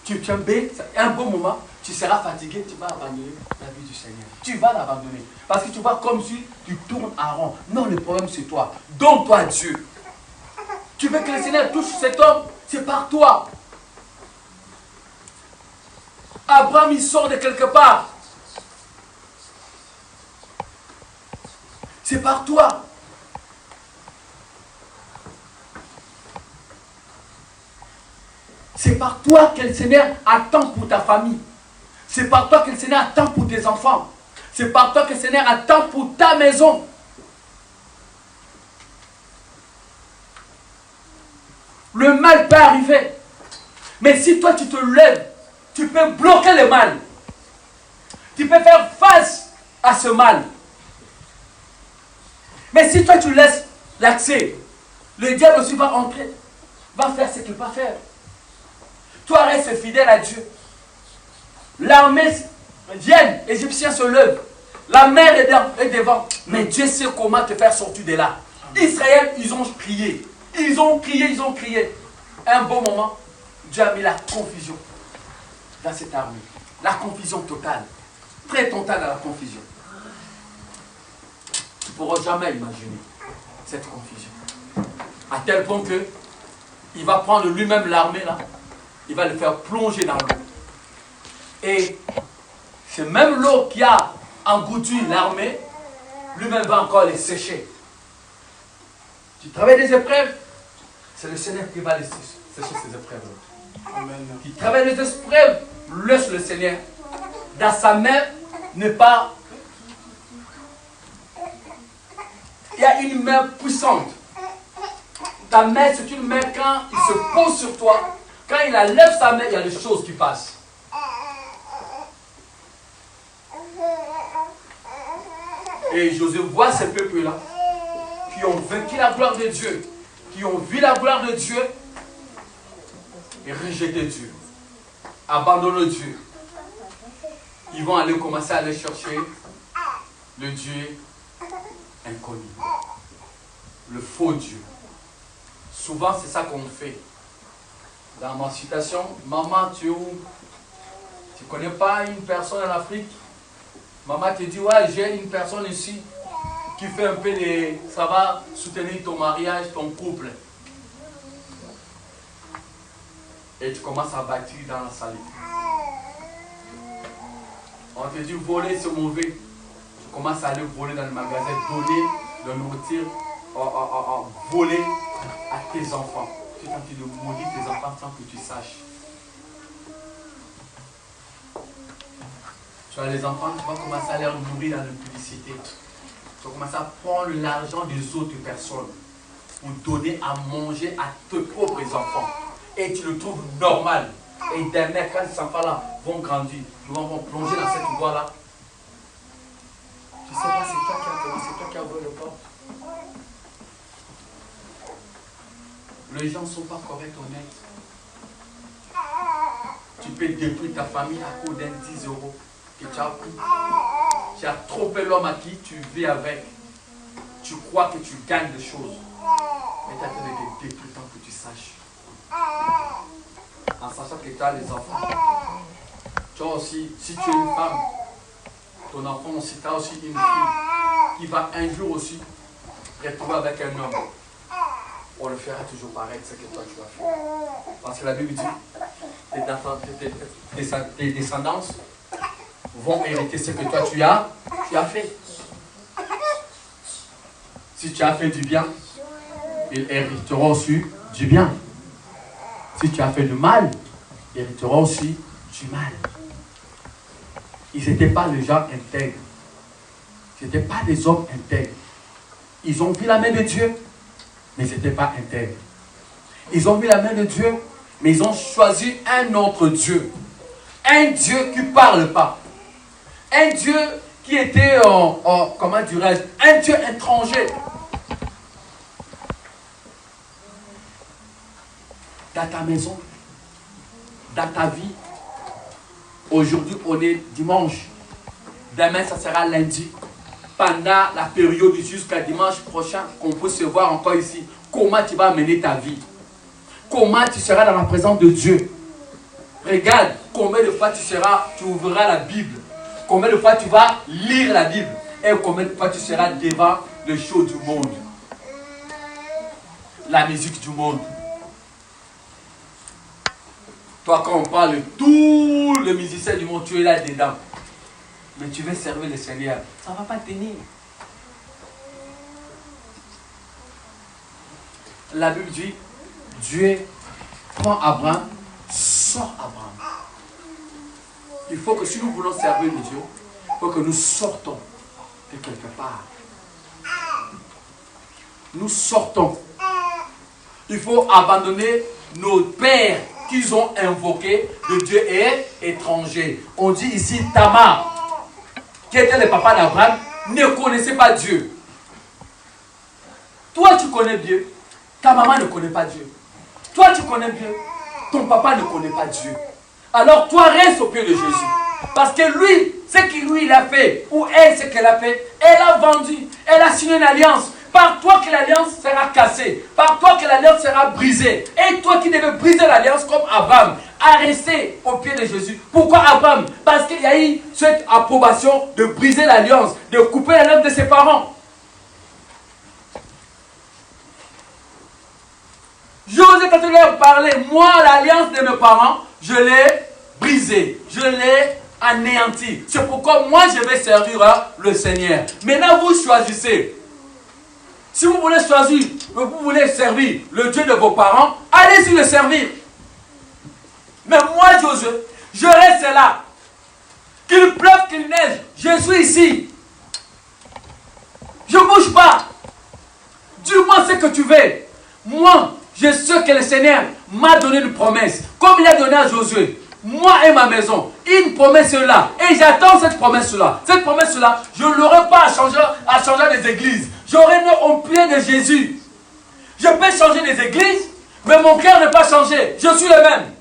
Tu tiens B, un bon moment, tu seras fatigué, tu vas abandonner la vie du Seigneur. Tu vas l'abandonner. Parce que tu vois comme si tu tournes en rond. Non, le problème c'est toi. Donne-toi à Dieu. Tu veux que le Seigneur touche cet homme, c'est par toi. Abraham, il sort de quelque part. C'est par toi. C'est par toi que le Seigneur attend pour ta famille. C'est par toi que le Seigneur attend pour tes enfants. C'est par toi que le Seigneur attend pour ta maison. Le mal peut arriver. Mais si toi tu te lèves, tu peux bloquer le mal. Tu peux faire face à ce mal. Mais si toi tu laisses l'accès, le diable aussi va entrer, va faire ce qu'il va faire. Toi reste fidèle à Dieu. L'armée vient, les Égyptiens se lèvent. La mer est devant. Mais Dieu sait comment te faire sortir de là. Israël, ils ont crié. Ils ont crié, ils ont crié. Un bon moment, Dieu a mis la confusion dans cette armée. La confusion totale. Très totale dans la confusion. Tu ne pourras jamais imaginer cette confusion. À tel point que il va prendre lui-même l'armée là. Il va le faire plonger dans l'eau. Et c'est même l'eau qui a englouti l'armée, lui-même va encore les sécher. Tu travailles des épreuves, c'est le Seigneur qui va les sécher ces épreuves. Amen. Tu travailles des épreuves, laisse le Seigneur. Dans sa main, n'est pas... Il y a une main puissante. Ta main, c'est une main quand il se pose sur toi. Quand il lève sa main, il y a des choses qui passent. Et Josué voit ces peuples-là qui ont vaincu la gloire de Dieu, qui ont vu la gloire de Dieu et rejeté Dieu, abandonné Dieu. Ils vont aller commencer à aller chercher le Dieu inconnu, le faux Dieu. Souvent, c'est ça qu'on fait. Dans ma citation, maman, tu es où? Tu ne connais pas une personne en Afrique? Maman te dit, ouais, j'ai une personne ici qui fait un peu de... Ça va soutenir ton mariage, ton couple. Et tu commences à bâtir dans la salle. On te dit, voler, c'est mauvais. Tu commences à aller voler dans le magasin, donner de nourriture, voler à tes enfants. Tu es en train de maudire tes enfants sans que tu saches. Tu as les enfants, tu vas commencer à les nourrir dans la publicité. Tu vas commencer à prendre l'argent des autres personnes pour donner à manger à tes propres enfants. Et tu le trouves normal. Et demain, quand ces enfants-là vont grandir, ils vont plonger dans cette voie-là. Tu ne sais pas, c'est toi qui as commencé, c'est toi qui as ouvert le porte. Les gens ne sont pas corrects, honnêtes. Tu peux détruire ta famille à cause d'un 10 € que tu as pris. Tu as trompé l'homme à qui tu vis avec. Tu crois que tu gagnes des choses. Mais tu as fait des détruire tant que tu saches. En sachant que tu as les enfants. Tu as aussi, si tu es une femme, ton enfant aussi, tu as aussi une fille qui va un jour aussi retrouver avec un homme. On le fera toujours pareil, ce que toi tu as fait. Parce que la Bible dit, tes descendants vont hériter ce que toi tu as fait. Si tu as fait du bien, ils hériteront aussi du bien. Si tu as fait du mal, ils hériteront aussi du mal. Ils n'étaient pas des gens intègres. Ce n'étaient pas des hommes intègres. Ils ont vu la main de Dieu, mais ils n'étaient pas intègres. Ils ont vu la main de Dieu, Mais ils ont choisi un autre Dieu. Un Dieu qui ne parle pas. Un Dieu qui était, comment dirais-je, un Dieu étranger. Dans ta maison, dans ta vie, aujourd'hui on est dimanche, demain ça sera lundi. Pendant la période jusqu'à dimanche prochain, qu'on peut se voir encore ici, comment tu vas mener ta vie? Comment tu seras dans la présence de Dieu? Regarde combien de fois tu ouvriras la Bible, combien de fois tu vas lire la Bible et combien de fois tu seras devant le show du monde, la musique du monde. Toi, quand on parle de tous les musiciens du monde, tu es là dedans. Mais tu veux servir le Seigneur. Ça ne va pas tenir. La Bible dit, Dieu prend Abraham, sort Abraham. Il faut que si nous voulons servir le Dieu, il faut que nous sortons de quelque part. Nous sortons. Il faut abandonner nos pères qu'ils ont invoqué, le Dieu est étranger. On dit ici Tamar, qui était le papa d'Abraham, ne connaissait pas Dieu. Toi tu connais Dieu, ta maman ne connaît pas Dieu. Toi tu connais Dieu, ton papa ne connaît pas Dieu. Alors toi reste au pied de Jésus. Parce que lui, ce qu'il lui il a fait, ou elle ce qu'elle a fait, elle a vendu, elle a signé une alliance. Par toi que l'alliance sera cassée. Par toi que l'alliance sera brisée. Et toi qui devais briser l'alliance comme Abraham, à rester au pied de Jésus. Pourquoi Abraham? Parce qu'il y a eu cette approbation de briser l'alliance, de couper l'alliance de ses parents. Joseph, quand tu leur parlais, moi l'alliance de mes parents, je l'ai brisée, je l'ai anéantie. C'est pourquoi moi je vais servir le Seigneur. Maintenant vous choisissez. Si vous voulez choisir, vous voulez servir le Dieu de vos parents, allez-y le servir. Mais moi, Joseph, je reste là. Qu'il pleuve, qu'il neige, je suis ici. Je ne bouge pas. Dis-moi ce que tu veux. Moi, je sais que le Seigneur m'a donné une promesse. Comme il a donné à Josué. Moi et ma maison, une promesse là. Et j'attends cette promesse-là. Cette promesse-là, je ne l'aurai pas à changer des églises. J'aurai au pied de Jésus. Je peux changer des églises, mais mon cœur n'est pas changé. Je suis le même.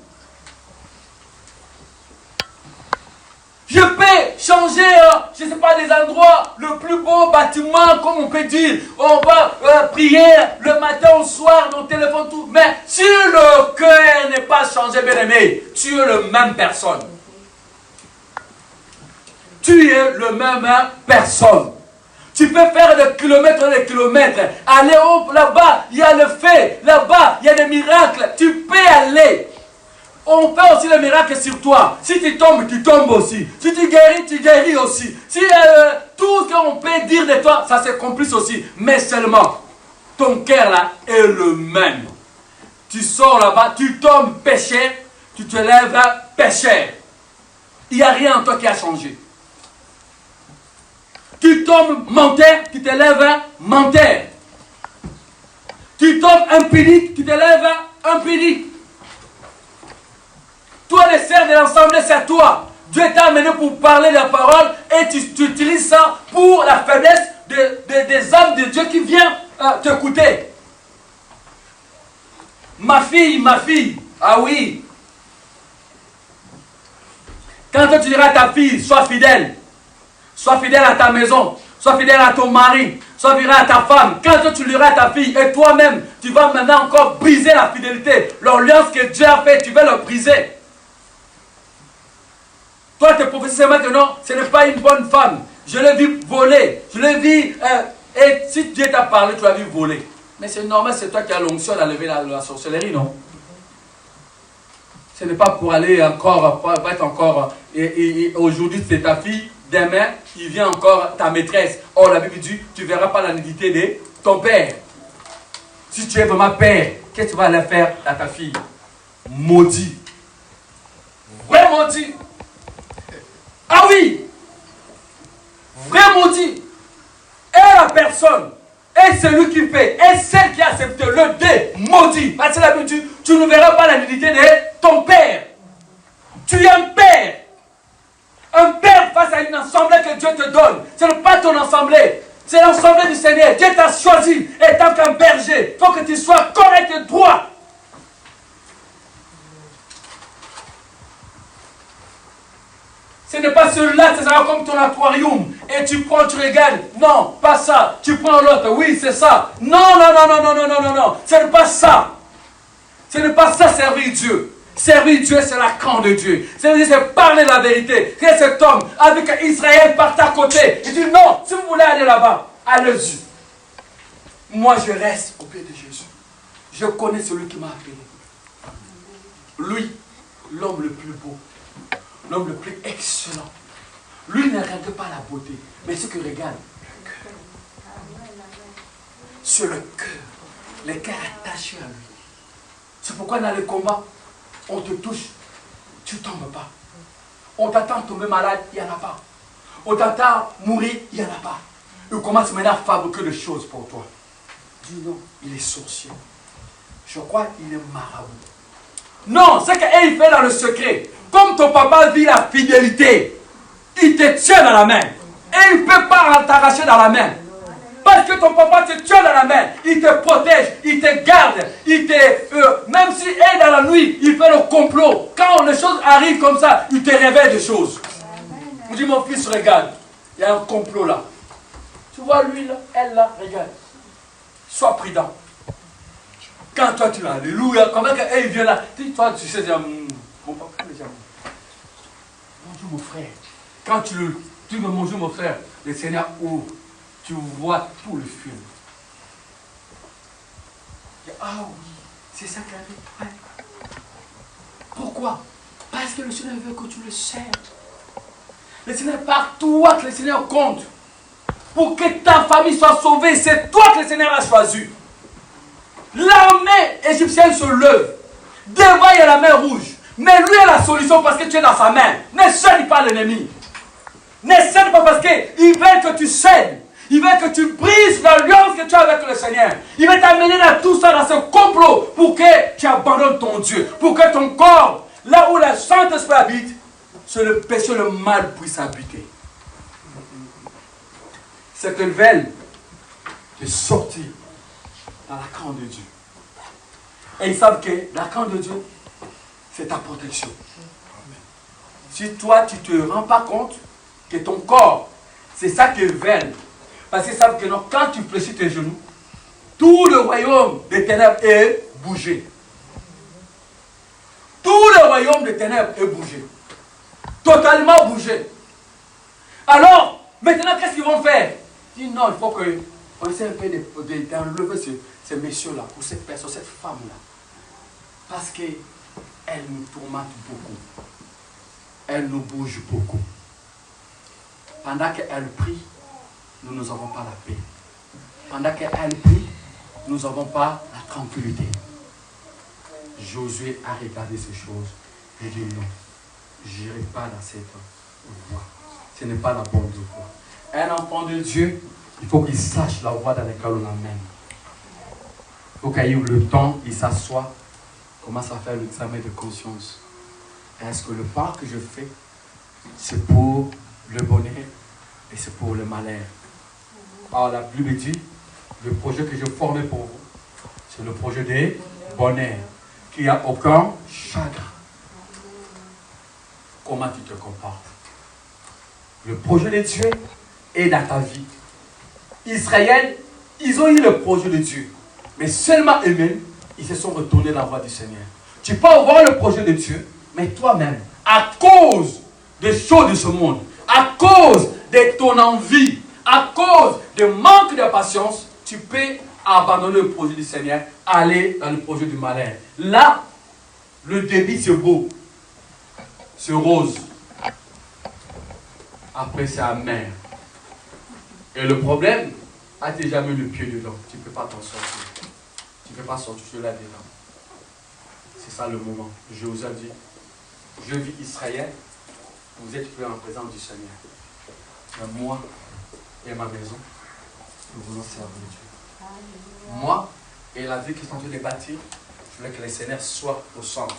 Je peux changer, je ne sais pas, des endroits, le plus beau bâtiment, comme on peut dire. On va prier le matin au soir, nos téléphones, tout. Mais si le cœur n'est pas changé, bien aimé, tu es le même personne. Tu es le même personne. Tu peux faire des kilomètres, aller là-bas, il y a le fait, là-bas, il y a des miracles. Tu peux aller. On fait aussi le miracle sur toi. Si tu tombes aussi. Si tu guéris aussi. Si tout ce qu'on peut dire de toi, ça se complice aussi. Mais seulement, ton cœur là est le même. Tu sors là-bas, tu tombes pécheur, tu te lèves pécheur. Il n'y a rien en toi qui a changé. Tu tombes menteur, tu te lèves menteur. Tu tombes impudique, tu te lèves impudique. Toi, les serfs de l'ensemble, c'est toi. Dieu t'a amené pour parler de la parole et tu utilises ça pour la faiblesse des hommes de Dieu qui viennent t'écouter. Ma fille, ah oui. Quand tu diras à ta fille, sois fidèle à ta maison, sois fidèle à ton mari, sois fidèle à ta femme. Quand tu diras à ta fille et toi-même, tu vas maintenant encore briser la fidélité. L'alliance que Dieu a fait, tu vas le briser. Toi, tu prophétises que non, ce n'est pas une bonne femme. Je l'ai vu voler. Je l'ai vu. Et si Dieu t'a parlé, tu l'as vu voler. Mais c'est normal, c'est toi qui as l'onction d'enlever la sorcellerie, non? Ce n'est pas pour aller encore, pour être encore. Et aujourd'hui, c'est ta fille. Demain, il vient encore ta maîtresse. Or, la Bible dit, tu ne verras pas la nudité de ton père. Si tu es vraiment père, qu'est-ce que tu vas aller faire à ta fille? Maudit. Vrai maudit. Ah oui! Vrai maudit. Et la personne Et celui qui fait, et celle qui accepte le démaudit. Parce que la Bible dit, tu ne verras pas la nudité de ton père. Tu es un père. Un père face à une assemblée que Dieu te donne. Ce n'est pas ton assemblée. C'est l'assemblée du Seigneur. Dieu t'a choisi. Et tant qu'un berger, il faut que tu sois correct et droit. Ce n'est pas celui-là, c'est ça comme ton aquarium. Et tu prends, tu regardes. Non, pas ça. Tu prends l'autre. Oui, c'est ça. Non, non, non, non, non, non, non, non, non. Ce n'est pas ça. Ce n'est pas ça, servir Dieu. Servir Dieu, c'est la crainte de Dieu. C'est parler la vérité. Que cet homme, avec Israël, parte à côté. Il dit non, si vous voulez aller là-bas, allez-y. Moi, je reste au pied de Jésus. Je connais celui qui m'a appelé. Lui, l'homme le plus beau. L'homme le plus excellent. Lui ne regarde pas la beauté, mais ce que regarde, le cœur. Sur le cœur, le cœur attaché à lui. C'est pourquoi dans les combats, on te touche, tu ne tombes pas. On t'attend tomber malade, il n'y en a pas. On t'attend mourir, il n'y en a pas. Il commence maintenant à fabriquer des choses pour toi. Dis non, il est sorcier. Je crois qu'il est marabout. Non, c'est qu'il fait dans le secret. Comme ton papa vit la fidélité, il te tient dans la main. Et il ne peut pas t'arracher dans la main. Parce que ton papa te tient dans la main. Il te protège, il te garde. Même s'il est dans la nuit, il fait le complot. Quand les choses arrivent comme ça, il te révèle des choses. Il dit, mon fils, regarde. Il y a un complot là. Tu vois lui là, elle là, regarde. Sois prudent. Quand toi tu l'as, alléluia, comment il vient là, toi tu sais, mon papa, bonjour mon frère. Quand tu me bonjour mon frère, le Seigneur ouvre, tu vois tout le film. Ah oui, c'est ça qu'il avait. Pourquoi? Parce que le Seigneur veut que tu le sers. Le Seigneur, par toi que le Seigneur compte. Pour que ta famille soit sauvée, c'est toi que le Seigneur a choisi. L'armée égyptienne se lève. Devant, il y a la mer rouge. Mais lui a la solution parce que tu es dans sa main. Ne cède pas l'ennemi. Ne cède pas parce qu'il veut que tu cèdes. Il veut que tu brises l'alliance que tu as avec le Seigneur. Il veut t'amener dans tout ça, dans ce complot, pour que tu abandonnes ton Dieu. Pour que ton corps, là où la Saint-Esprit habite, c'est le péché, le mal puisse habiter. C'est qu'ils veulent de sortir dans la crainte de Dieu. Et ils savent que la crainte de Dieu, c'est ta protection. Si toi, tu ne te rends pas compte que ton corps, c'est ça qu'ils veulent. Parce qu'ils savent que non, quand tu fléchis tes genoux, tout le royaume des ténèbres est bougé. Tout le royaume des ténèbres est bougé. Totalement bougé. Alors, maintenant, qu'est-ce qu'ils vont faire? Ils disent non, il faut qu'on essaie un peu d'enlever ces messieurs-là, ou cette personne, cette femme-là. Parce qu'elle nous tourmente beaucoup. Elle nous bouge beaucoup. Pendant qu'elle prie, nous n'avons pas la paix. Pendant qu'elle prie, nous n'avons pas la tranquillité. Josué a regardé ces choses et dit non, je n'irai pas dans cette voie. Ce n'est pas la bonne voie. Un enfant de Dieu, il faut qu'il sache la voie dans laquelle on l'amène. Il faut qu'il ait le temps, il s'assoit, commence à faire l'examen de conscience. Est-ce que le pas que je fais, c'est pour le bonheur et c'est pour le malheur? Alors la Bible dit, le projet que je formais pour vous, c'est le projet de bonheur, qui n'a aucun chagrin. Comment tu te comportes? Le projet de Dieu est dans ta vie. Israël, ils ont eu le projet de Dieu, mais seulement eux-mêmes, ils se sont retournés dans la voie du Seigneur. Tu peux avoir le projet de Dieu, mais toi-même, à cause des choses de ce monde, à cause de ton envie, à cause du manque de patience, tu peux abandonner le projet du Seigneur, aller dans le projet du malheur. Là, le débit c'est beau, c'est rose. Après c'est amer. Et le problème, as-tu jamais le pied dedans? Tu ne peux pas t'en sortir. Tu ne peux pas sortir là-dedans. C'est ça le moment. Je vous ai dit, je vis Israël, vous êtes plus en présence du Seigneur. Mais moi et ma maison, nous voulons servir Dieu. Moi et la vie qu'ils sont en train de bâtir, je veux que le Seigneur soit au centre.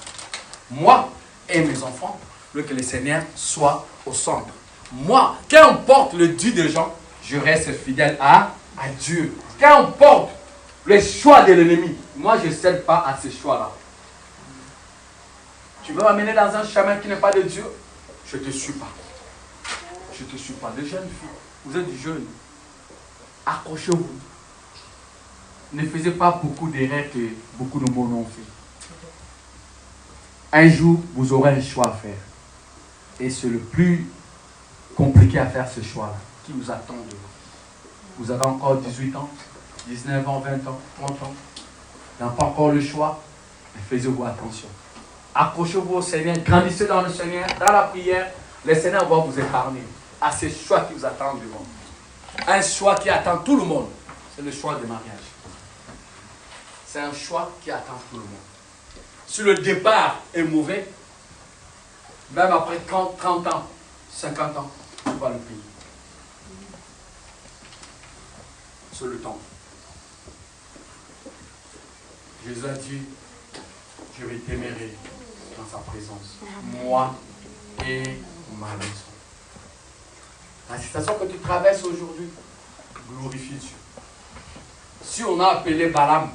Moi et mes enfants, je veux que le Seigneur soit au centre. Moi, quand on porte le Dieu des gens, je reste fidèle à Dieu. Quand on porte les choix de l'ennemi, moi je ne cède pas à ces choix-là. Tu veux m'amener dans un chemin qui n'est pas de Dieu? Je ne te suis pas. Je ne te suis pas. Les jeunes filles, vous êtes jeunes. Accrochez-vous. Ne faisez pas beaucoup d'erreurs que beaucoup de monde ont fait. Un jour, vous aurez un choix à faire. Et c'est le plus compliqué à faire, ce choix-là, qui vous attend devant. Vous avez encore 18 ans, 19 ans, 20 ans, 30 ans. Vous n'avez pas encore le choix, mais faites-vous attention. Accrochez-vous au Seigneur, grandissez dans le Seigneur, dans la prière. Le Seigneur va vous épargner à ces choix qui vous attendent devant. Un choix qui attend tout le monde, c'est le choix du mariage. C'est un choix qui attend tout le monde. Si le départ est mauvais, même après 30 ans, 50 ans, tu vas le payer. C'est le temps. Jésus a dit, je vais t'aimer dans sa présence. Moi et ma maison. La situation que tu traverses aujourd'hui, glorifie Dieu. Si on a appelé Balaam,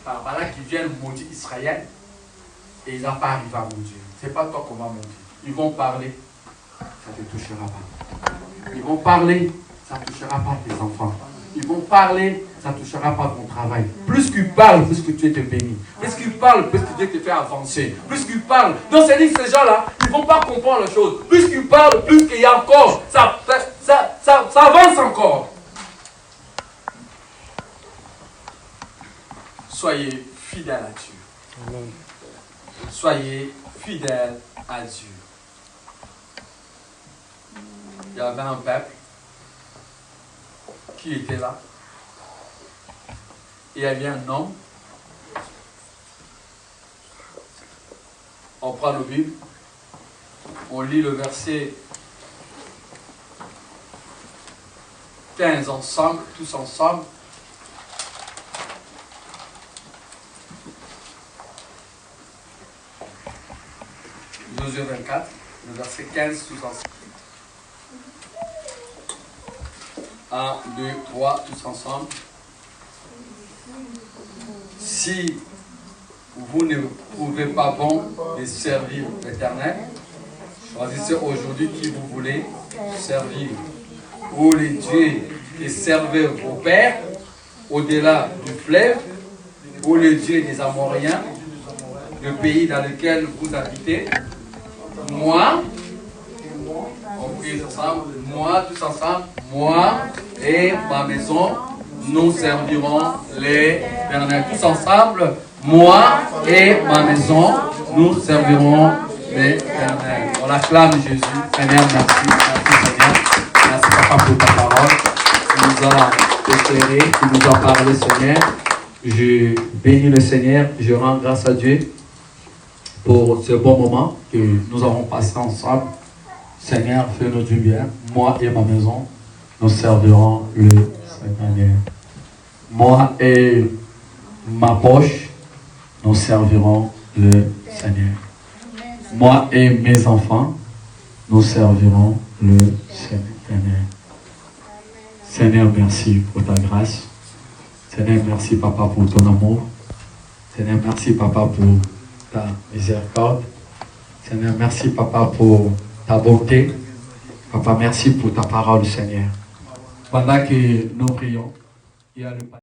Balaam qui vient maudire Israël, et il n'a pas arrivé à maudire. Ce n'est pas toi qu'on va maudire. Ils vont parler, ça ne te touchera pas. Ils vont parler, ça ne touchera pas tes enfants. Ils vont parler, ça ne touchera pas ton travail. Plus qu'ils parlent, plus que tu es béni. Plus qu'ils parlent, plus que Dieu te fait avancer. Plus qu'ils parlent. Donc c'est dit que ces gens-là, ils ne vont pas comprendre les choses. Plus qu'ils parlent, plus qu'il y a encore. Ça avance encore. Soyez fidèles à Dieu. Amen. Soyez fidèles à Dieu. Il y avait un peuple qui était là. Et il y avait un homme. On prend nos Bibles. On lit le verset 15 ensemble, tous ensemble. Josué 24, le verset 15, tous ensemble. 1, 2, 3, tous ensemble. Si vous ne trouvez pas bon de servir l'Éternel, choisissez aujourd'hui qui vous voulez servir. Ou les dieux qui servaient vos pères au-delà du fleuve, ou les dieux des Amoriens, le pays dans lequel vous habitez. Moi, on prie ensemble, moi, tous ensemble, moi et ma maison, nous servirons l'Éternel. Tous ensemble, moi et ma maison, nous servirons l'Éternel. On acclame Jésus. Seigneur, merci. Merci Seigneur. Merci Papa pour ta parole. Tu nous as éclairé, tu nous as parlé Seigneur. Je bénis le Seigneur, je rends grâce à Dieu pour ce bon moment que nous avons passé ensemble. Seigneur, fais-nous du bien. Moi et ma maison, nous servirons le Seigneur. Moi et ma poche, nous servirons le Seigneur. Moi et mes enfants, nous servirons le Seigneur. Seigneur, merci pour ta grâce. Seigneur, merci Papa pour ton amour. Seigneur, merci Papa pour ta miséricorde. Seigneur, merci Papa pour ta bonté. Papa, merci pour ta parole, Seigneur. Pendant que nous prions, il y a le